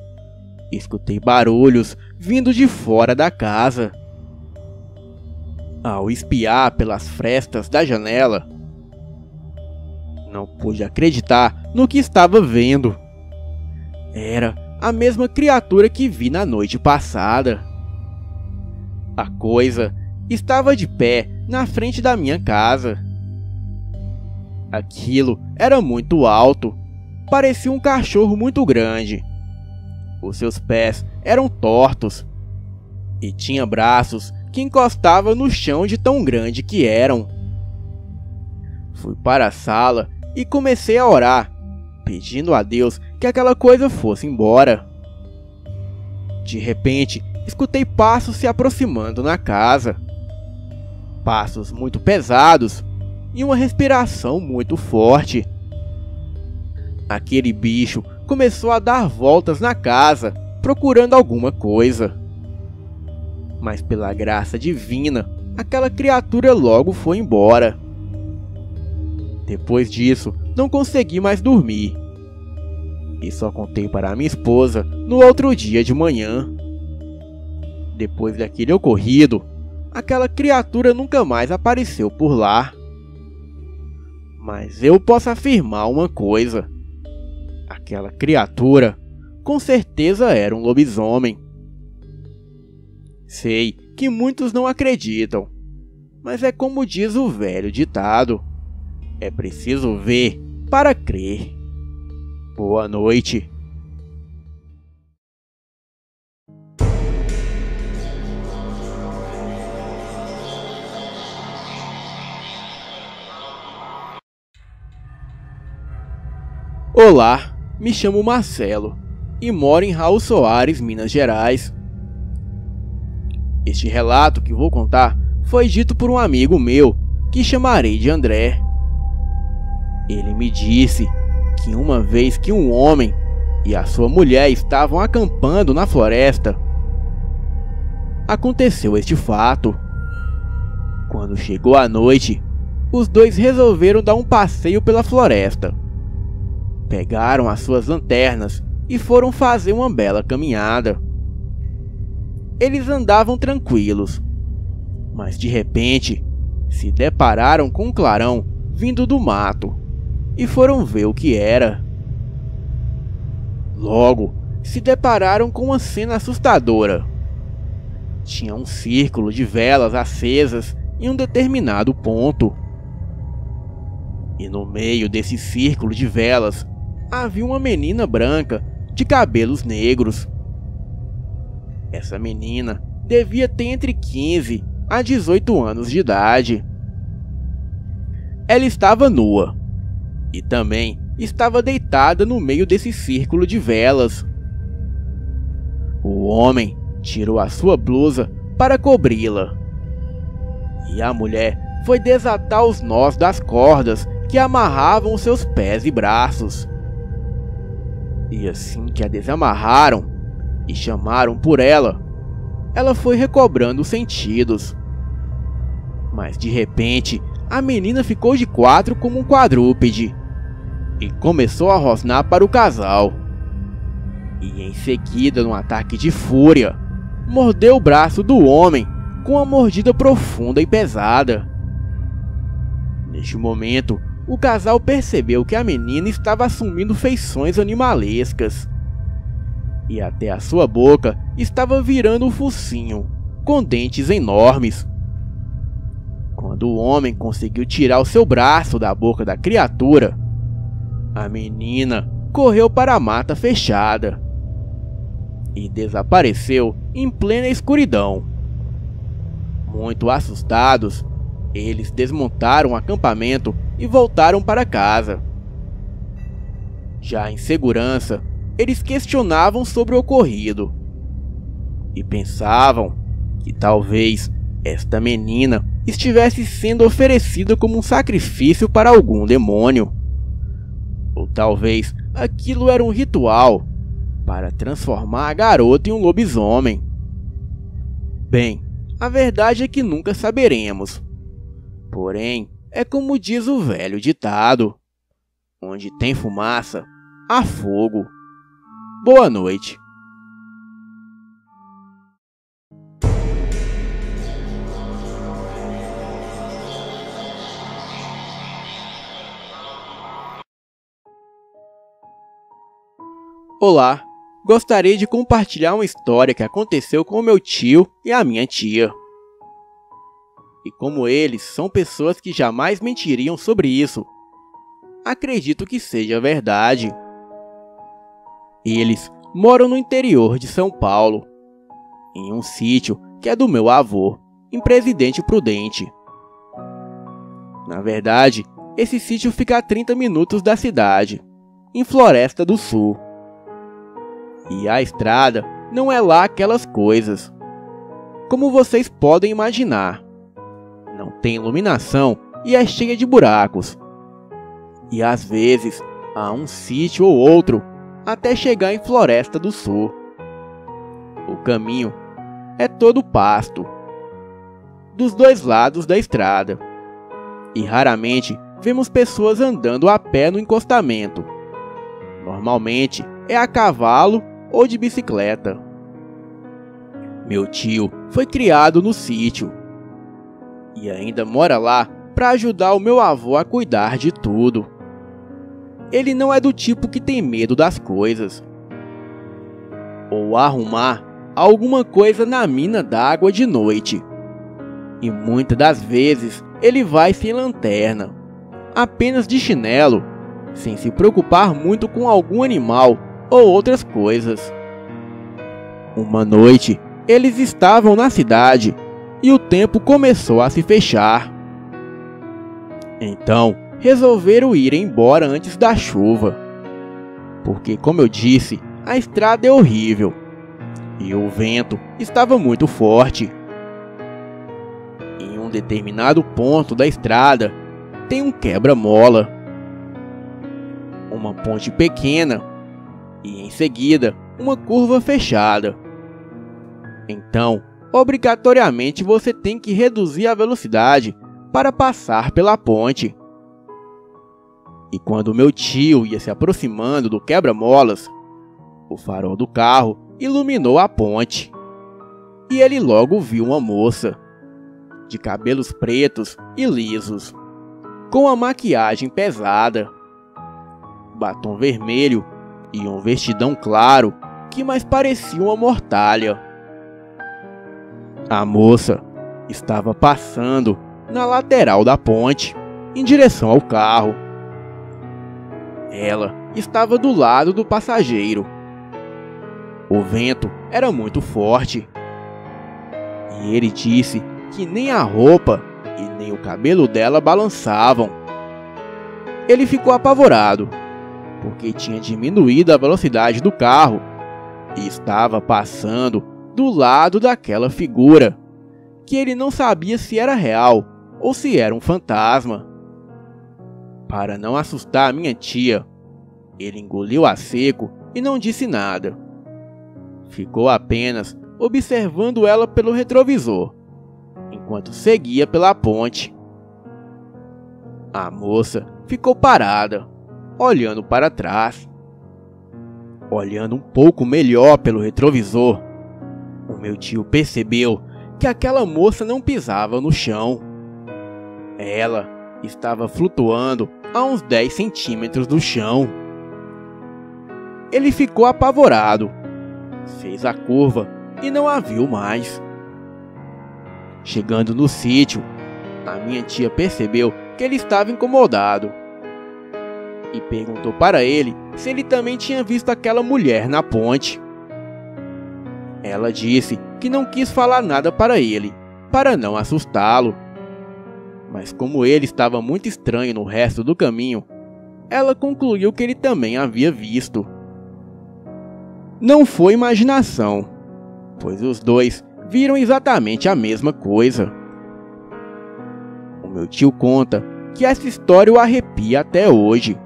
escutei barulhos vindo de fora da casa. Ao espiar pelas frestas da janela, não pude acreditar no que estava vendo. Era a mesma criatura que vi na noite passada. A coisa estava de pé na frente da minha casa. Aquilo era muito alto, parecia um cachorro muito grande. Os seus pés eram tortos e tinha braços que encostavam no chão de tão grande que eram. Fui para a sala e comecei a orar, pedindo a Deus que aquela coisa fosse embora. De repente, escutei passos se aproximando na casa. Passos muito pesados e uma respiração muito forte. Aquele bicho começou a dar voltas na casa, procurando alguma coisa. Mas pela graça divina, aquela criatura logo foi embora. Depois disso, não consegui mais dormir. E só contei para minha esposa no outro dia de manhã. Depois daquele ocorrido, aquela criatura nunca mais apareceu por lá. Mas eu posso afirmar uma coisa. Aquela criatura, com certeza era um lobisomem. Sei que muitos não acreditam, mas é como diz o velho ditado: é preciso ver para crer. Boa noite. Olá, me chamo Marcelo e moro em Raul Soares, Minas Gerais. Este relato que vou contar foi dito por um amigo meu, que chamarei de André. Ele me disse que uma vez que um homem e a sua mulher estavam acampando na floresta, aconteceu este fato. Quando chegou a noite, os dois resolveram dar um passeio pela floresta. Pegaram as suas lanternas e foram fazer uma bela caminhada. Eles andavam tranquilos, mas de repente se depararam com um clarão vindo do mato e foram ver o que era. Logo, se depararam com uma cena assustadora. Tinha um círculo de velas acesas em um determinado ponto. E no meio desse círculo de velas havia uma menina branca de cabelos negros. Essa menina devia ter entre 15 a 18 anos de idade. Ela estava nua e também estava deitada no meio desse círculo de velas. O homem tirou a sua blusa para cobri-la e a mulher foi desatar os nós das cordas que amarravam os seus pés e braços. E assim que a desamarraram e chamaram por ela, ela foi recobrando os sentidos. Mas de repente, a menina ficou de quatro como um quadrúpede e começou a rosnar para o casal. E em seguida, num ataque de fúria, mordeu o braço do homem com uma mordida profunda e pesada. Neste momento, o casal percebeu que a menina estava assumindo feições animalescas. E até a sua boca estava virando um focinho, com dentes enormes. Quando o homem conseguiu tirar o seu braço da boca da criatura, a menina correu para a mata fechada e desapareceu em plena escuridão. Muito assustados, eles desmontaram o acampamento e voltaram para casa. Já em segurança, eles questionavam sobre o ocorrido e pensavam que talvez esta menina estivesse sendo oferecida como um sacrifício para algum demônio. Ou talvez aquilo era um ritual para transformar a garota em um lobisomem. Bem, a verdade é que nunca saberemos. Porém, é como diz o velho ditado: onde tem fumaça, há fogo. Boa noite. Olá, gostaria de compartilhar uma história que aconteceu com o meu tio e a minha tia. E como eles são pessoas que jamais mentiriam sobre isso, acredito que seja verdade. Eles moram no interior de São Paulo, em um sítio que é do meu avô, em Presidente Prudente. Na verdade, esse sítio fica a 30 minutos da cidade, em Floresta do Sul. E a estrada não é lá aquelas coisas, como vocês podem imaginar. Não tem iluminação e é cheia de buracos. E às vezes há um sítio ou outro até chegar em Floresta do Sul. O caminho é todo pasto, dos dois lados da estrada. E raramente vemos pessoas andando a pé no encostamento. Normalmente é a cavalo ou de bicicleta. Meu tio foi criado no sítio e ainda mora lá para ajudar o meu avô a cuidar de tudo. Ele não é do tipo que tem medo das coisas ou arrumar alguma coisa na mina d'água de noite. E muitas das vezes ele vai sem lanterna, apenas de chinelo, sem se preocupar muito com algum animal ou outras coisas. Uma noite, eles estavam na cidade e o tempo começou a se fechar. Então, resolveram ir embora antes da chuva. porque, como eu disse, a estrada é horrível e o vento estava muito forte. Em um determinado ponto da estrada tem um quebra-mola, uma ponte pequena e, em seguida, uma curva fechada. Então, obrigatoriamente você tem que reduzir a velocidade para passar pela ponte. E quando meu tio ia se aproximando do quebra-molas, o farol do carro iluminou a ponte. E ele logo viu uma moça, de cabelos pretos e lisos, com a maquiagem pesada, batom vermelho e um vestidão claro que mais parecia uma mortalha. A moça estava passando na lateral da ponte, em direção ao carro. Ela estava do lado do passageiro. O vento era muito forte e ele disse que nem a roupa e nem o cabelo dela balançavam. Ele ficou apavorado, porque tinha diminuído a velocidade do carro e estava passando do lado daquela figura, que ele não sabia se era real ou se era um fantasma. Para não assustar a minha tia, ele engoliu a seco e não disse nada. Ficou apenas observando ela pelo retrovisor, enquanto seguia pela ponte. A moça ficou parada, olhando para trás. Olhando um pouco melhor pelo retrovisor, o meu tio percebeu que aquela moça não pisava no chão. Ela estava flutuando a uns 10 centímetros do chão. Ele ficou apavorado, fez a curva e não a viu mais. Chegando no sítio, a minha tia percebeu que ele estava incomodado e perguntou para ele se ele também tinha visto aquela mulher na ponte. Ela disse que não quis falar nada para ele, para não assustá-lo. Mas como ele estava muito estranho no resto do caminho, ela concluiu que ele também havia visto. Não foi imaginação, pois os dois viram exatamente a mesma coisa. O meu tio conta que essa história o arrepia até hoje.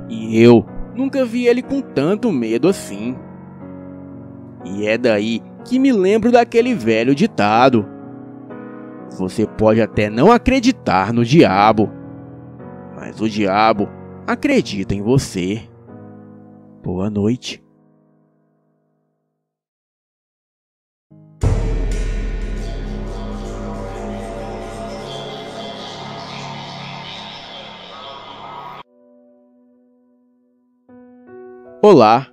E eu nunca vi ele com tanto medo assim. E é daí que me lembro daquele velho ditado: você pode até não acreditar no diabo, mas o diabo acredita em você. Boa noite. Olá,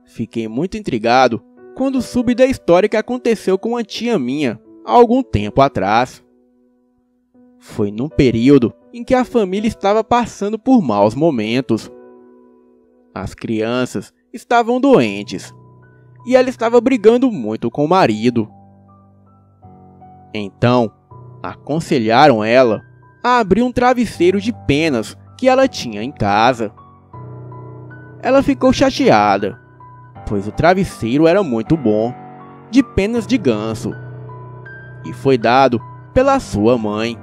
fiquei muito intrigado quando soube da história que aconteceu com uma tia minha há algum tempo atrás. Foi num período em que a família estava passando por maus momentos. As crianças estavam doentes e ela estava brigando muito com o marido. Então, aconselharam ela a abrir um travesseiro de penas que ela tinha em casa. Ela ficou chateada, pois o travesseiro era muito bom, de penas de ganso, e foi dado pela sua mãe.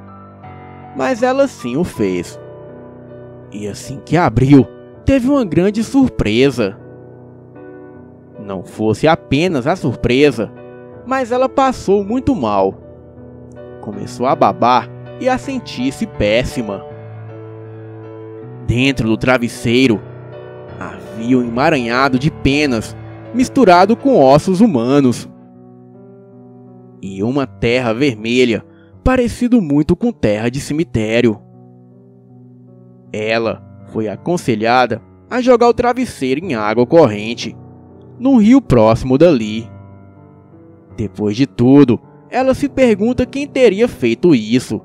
Mas ela sim o fez. E assim que abriu, teve uma grande surpresa. Não fosse apenas a surpresa, mas ela passou muito mal. Começou a babar e a sentir-se péssima. Dentro do travesseiro havia um emaranhado de penas misturado com ossos humanos e uma terra vermelha parecido muito com terra de cemitério. Ela foi aconselhada a jogar o travesseiro em água corrente, num rio próximo dali. Depois de tudo, ela se pergunta quem teria feito isso,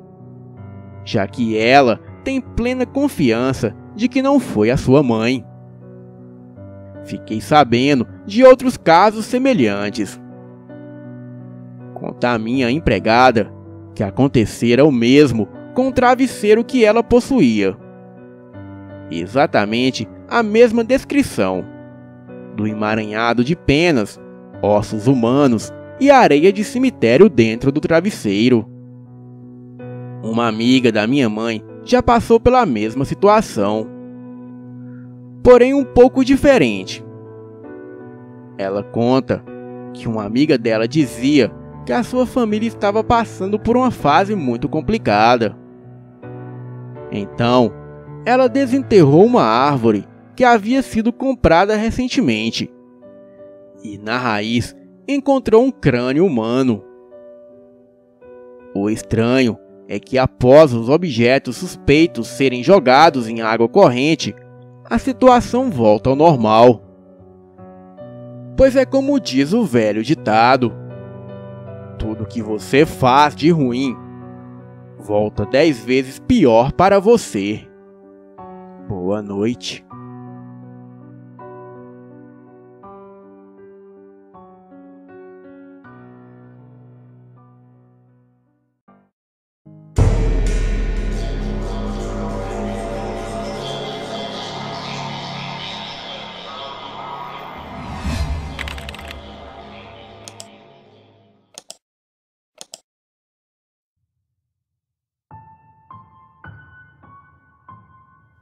já que ela tem plena confiança de que não foi a sua mãe. Fiquei sabendo de outros casos semelhantes. Conta a minha empregada que acontecera o mesmo com o travesseiro que ela possuía. Exatamente a mesma descrição: do emaranhado de penas, ossos humanos e areia de cemitério dentro do travesseiro. Uma amiga da minha mãe já passou pela mesma situação, porém um pouco diferente. Ela conta que uma amiga dela dizia que a sua família estava passando por uma fase muito complicada. Então, ela desenterrou uma árvore que havia sido comprada recentemente e, na raiz, encontrou um crânio humano. O estranho é que, após os objetos suspeitos serem jogados em água corrente, a situação volta ao normal. Pois é como diz o velho ditado: tudo que você faz de ruim volta 10 vezes pior para você. Boa noite.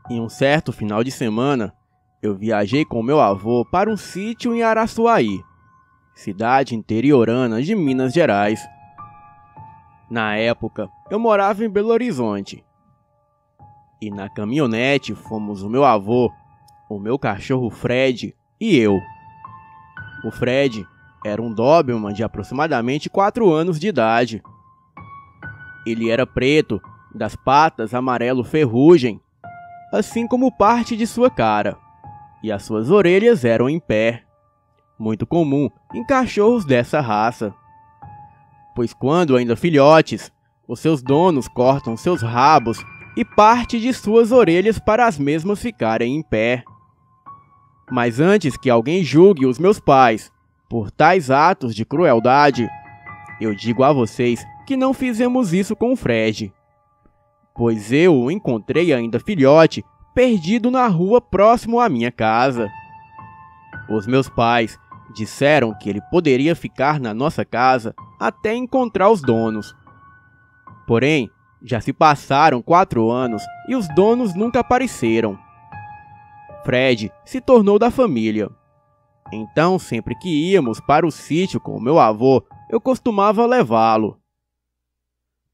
Em um certo final de semana, eu viajei com meu avô para um sítio em Araçuaí, cidade interiorana de Minas Gerais. Na época, eu morava em Belo Horizonte. E na caminhonete fomos o meu avô, o meu cachorro Fred e eu. O Fred era um Doberman de aproximadamente 4 anos de idade. Ele era preto, das patas amarelo ferrugem, assim como parte de sua cara, e as suas orelhas eram em pé, muito comum em cachorros dessa raça, pois quando ainda filhotes, os seus donos cortam seus rabos e parte de suas orelhas para as mesmas ficarem em pé. Mas antes que alguém julgue os meus pais por tais atos de crueldade, eu digo a vocês que não fizemos isso com o Fred, pois eu o encontrei ainda filhote, perdido na rua próximo à minha casa. Os meus pais disseram que ele poderia ficar na nossa casa até encontrar os donos. Porém, já se passaram 4 anos e os donos nunca apareceram. Fred se tornou da família. Então, sempre que íamos para o sítio com o meu avô, eu costumava levá-lo,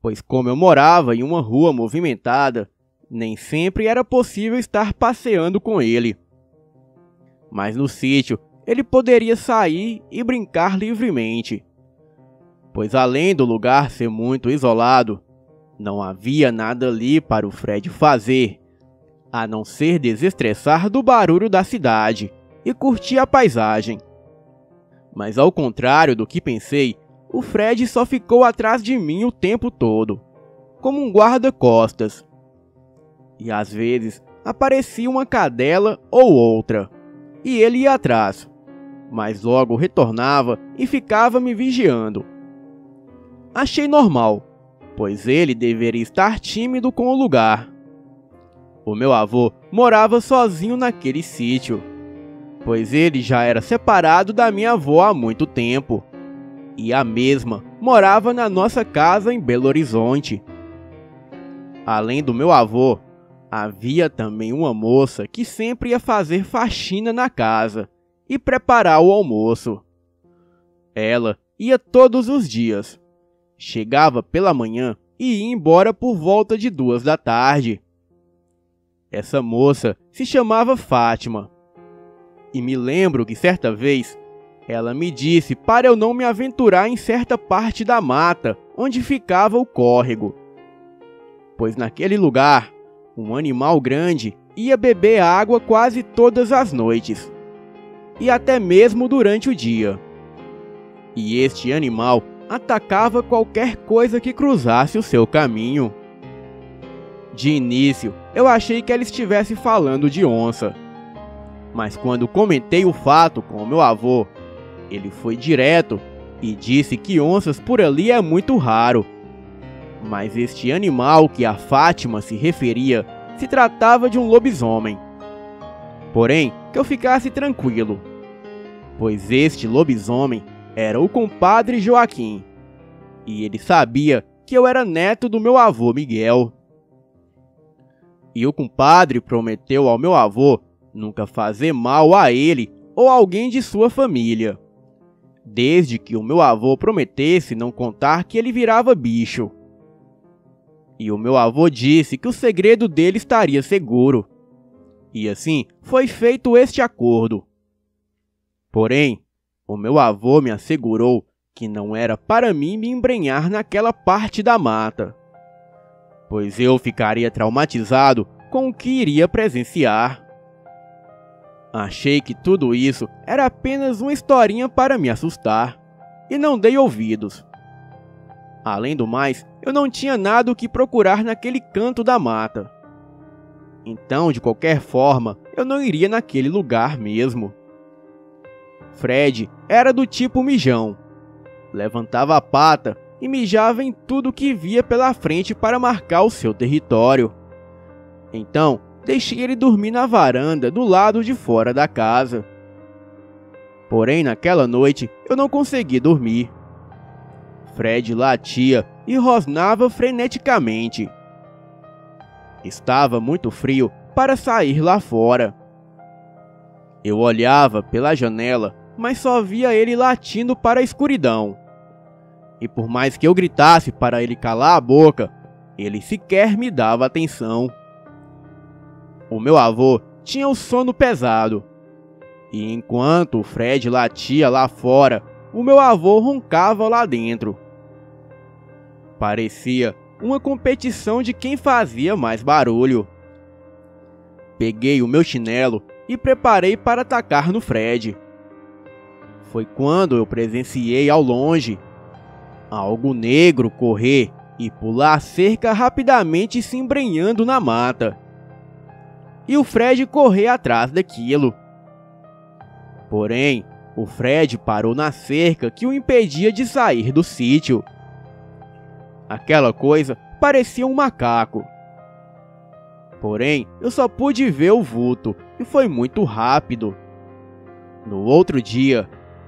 pois como eu morava em uma rua movimentada, nem sempre era possível estar passeando com ele. Mas no sítio, ele poderia sair e brincar livremente, pois além do lugar ser muito isolado, não havia nada ali para o Fred fazer, a não ser desestressar do barulho da cidade e curtir a paisagem. Mas ao contrário do que pensei, o Fred só ficou atrás de mim o tempo todo, como um guarda-costas. E às vezes aparecia uma cadela ou outra, e ele ia atrás, mas logo retornava e ficava me vigiando. Achei normal, pois ele deveria estar tímido com o lugar. O meu avô morava sozinho naquele sítio, pois ele já era separado da minha avó há muito tempo. E a mesma morava na nossa casa em Belo Horizonte. Além do meu avô, havia também uma moça que sempre ia fazer faxina na casa e preparar o almoço. Ela ia todos os dias, chegava pela manhã e ia embora por volta de 2 da tarde. Essa moça se chamava Fátima, e me lembro que certa vez ela me disse para eu não me aventurar em certa parte da mata onde ficava o córrego, pois naquele lugar um animal grande ia beber água quase todas as noites, e até mesmo durante o dia. E este animal atacava qualquer coisa que cruzasse o seu caminho. De início, eu achei que ela estivesse falando de onça, mas quando comentei o fato com o meu avô, ele foi direto e disse que onças por ali é muito raro. Mas este animal que a Fátima se referia se tratava de um lobisomem. Porém, que eu ficasse tranquilo, pois este lobisomem era o compadre Joaquim, e ele sabia que eu era neto do meu avô Miguel. E o compadre prometeu ao meu avô nunca fazer mal a ele ou alguém de sua família, desde que o meu avô prometesse não contar que ele virava bicho. E o meu avô disse que o segredo dele estaria seguro. E assim foi feito este acordo. Porém, o meu avô me assegurou que não era para mim me embrenhar naquela parte da mata, pois eu ficaria traumatizado com o que iria presenciar. Achei que tudo isso era apenas uma historinha para me assustar, e não dei ouvidos. Além do mais, eu não tinha nada o que procurar naquele canto da mata. Então, de qualquer forma, eu não iria naquele lugar mesmo. Fred era do tipo mijão. Levantava a pata e mijava em tudo que via pela frente para marcar o seu território. Então, deixei ele dormir na varanda do lado de fora da casa. Porém, naquela noite, eu não consegui dormir. Fred latia e rosnava freneticamente. Estava muito frio para sair lá fora. Eu olhava pela janela, mas só via ele latindo para a escuridão. E por mais que eu gritasse para ele calar a boca, ele sequer me dava atenção. O meu avô tinha o sono pesado, e enquanto o Fred latia lá fora, o meu avô roncava lá dentro. Parecia uma competição de quem fazia mais barulho. Peguei o meu chinelo e preparei para atacar no Fred. Foi quando eu presenciei ao longe algo negro correr e pular a cerca rapidamente, se embrenhando na mata. E o Fred correr atrás daquilo. Porém, o Fred parou na cerca que o impedia de sair do sítio. Aquela coisa parecia um macaco. Porém, eu só pude ver o vulto e foi muito rápido. No outro dia,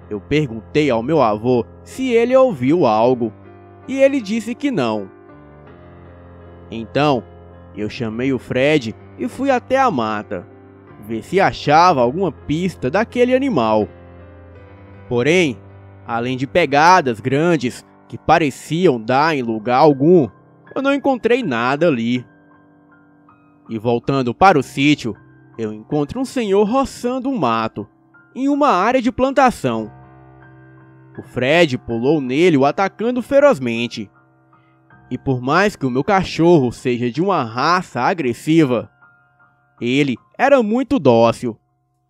eu perguntei ao meu avô se ele ouviu algo, e ele disse que não. Então, eu chamei o Fred e fui até a mata, ver se achava alguma pista daquele animal. Porém, além de pegadas grandes que pareciam dar em lugar algum, eu não encontrei nada ali. E voltando para o sítio, eu encontro um senhor roçando um mato, em uma área de plantação. O Fred pulou nele, o atacando ferozmente. E por mais que o meu cachorro seja de uma raça agressiva, ele era muito dócil,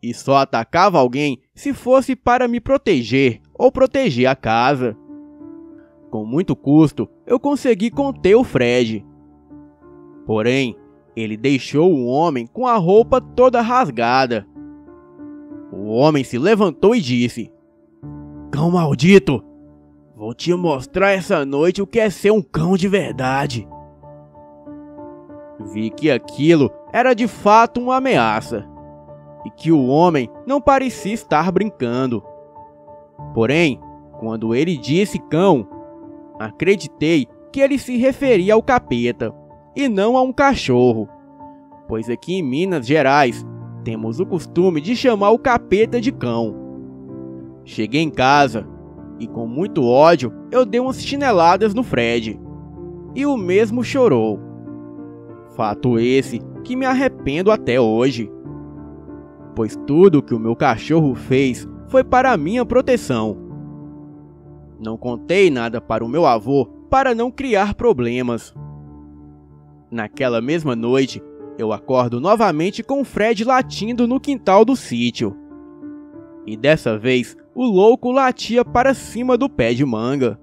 e só atacava alguém se fosse para me proteger ou proteger a casa. Com muito custo, eu consegui conter o Fred. Porém, ele deixou o homem com a roupa toda rasgada. O homem se levantou e disse: "Cão maldito, vou te mostrar essa noite o que é ser um cão de verdade." Vi que aquilo era de fato uma ameaça, e que o homem não parecia estar brincando. Porém, quando ele disse cão, acreditei que ele se referia ao capeta, e não a um cachorro, pois aqui em Minas Gerais temos o costume de chamar o capeta de cão. Cheguei em casa e com muito ódio eu dei umas chineladas no Fred, e o mesmo chorou. Fato esse que me arrependo até hoje, pois tudo que o meu cachorro fez foi para minha proteção. Não contei nada para o meu avô para não criar problemas. Naquela mesma noite, eu acordo novamente com o Fred latindo no quintal do sítio. E dessa vez, o louco latia para cima do pé de manga.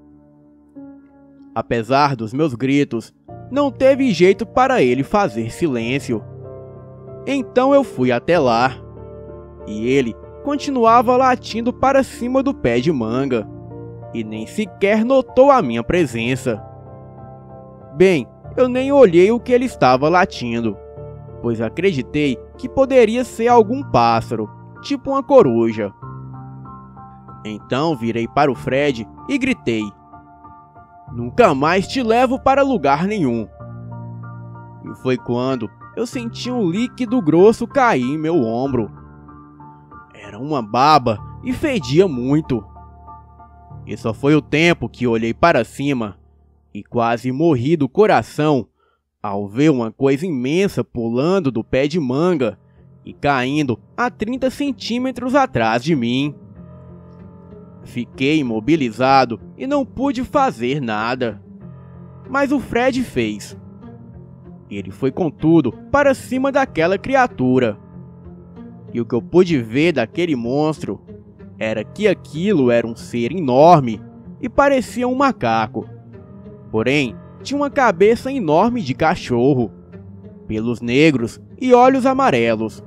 Apesar dos meus gritos, não teve jeito para ele fazer silêncio. Então eu fui até lá, e ele continuava latindo para cima do pé de manga, e nem sequer notou a minha presença. Bem, eu nem olhei o que ele estava latindo, pois acreditei que poderia ser algum pássaro, tipo uma coruja. Então virei para o Fred e gritei: "Nunca mais te levo para lugar nenhum." E foi quando eu senti um líquido grosso cair em meu ombro. Era uma baba e fedia muito. E só foi o tempo que olhei para cima e quase morri do coração ao ver uma coisa imensa pulando do pé de manga e caindo a 30 centímetros atrás de mim. Fiquei imobilizado e não pude fazer nada. Mas o Fred fez. Ele foi com tudo para cima daquela criatura. E o que eu pude ver daquele monstro era que aquilo era um ser enorme e parecia um macaco. Porém, tinha uma cabeça enorme de cachorro, pelos negros e olhos amarelos.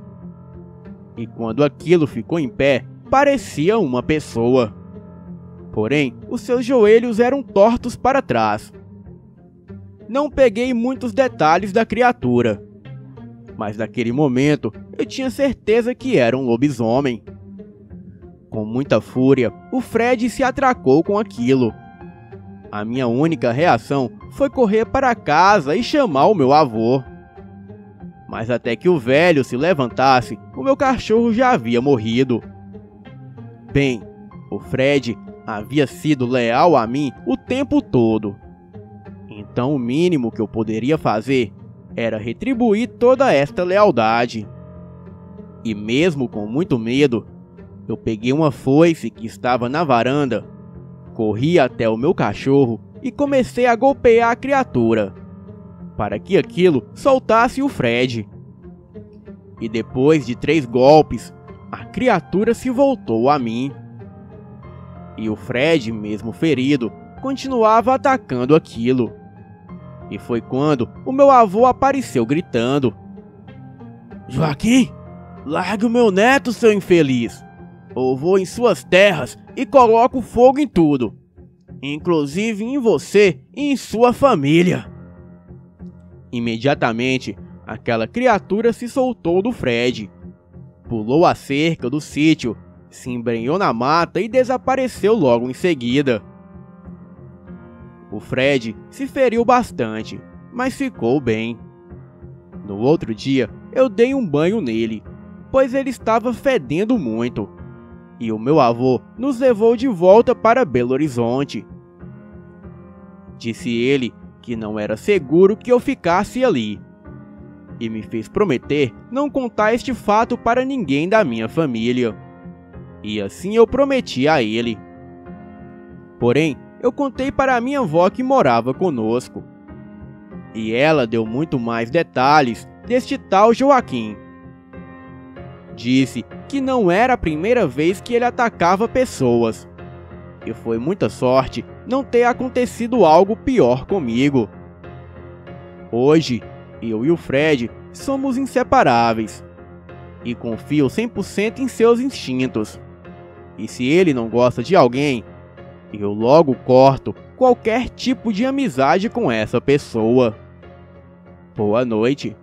E quando aquilo ficou em pé, parecia uma pessoa. Porém, os seus joelhos eram tortos para trás. Não peguei muitos detalhes da criatura, mas naquele momento eu tinha certeza que era um lobisomem. Com muita fúria, o Fred se atracou com aquilo. A minha única reação foi correr para casa e chamar o meu avô. Mas até que o velho se levantasse, o meu cachorro já havia morrido. Bem, o Fred havia sido leal a mim o tempo todo. Então o mínimo que eu poderia fazer era retribuir toda esta lealdade. E mesmo com muito medo, eu peguei uma foice que estava na varanda, corri até o meu cachorro e comecei a golpear a criatura, para que aquilo soltasse o Fred. E depois de 3 golpes, a criatura se voltou a mim. E o Fred, mesmo ferido, continuava atacando aquilo. E foi quando o meu avô apareceu gritando: "Joaquim, largue o meu neto, seu infeliz! Ou vou em suas terras e coloco fogo em tudo, inclusive em você e em sua família." Imediatamente, aquela criatura se soltou do Fred, pulou a cerca do sítio, se embrenhou na mata e desapareceu logo em seguida. O Fred se feriu bastante, mas ficou bem. No outro dia, eu dei um banho nele, pois ele estava fedendo muito. E o meu avô nos levou de volta para Belo Horizonte. Disse ele que não era seguro que eu ficasse ali, e me fez prometer não contar este fato para ninguém da minha família. E assim eu prometi a ele. Porém, eu contei para a minha avó que morava conosco, e ela deu muito mais detalhes deste tal Joaquim. Disse que não era a primeira vez que ele atacava pessoas, e foi muita sorte não ter acontecido algo pior comigo. Hoje, eu e o Fred somos inseparáveis, e confio 100% em seus instintos. E se ele não gosta de alguém, eu logo corto qualquer tipo de amizade com essa pessoa. Boa noite.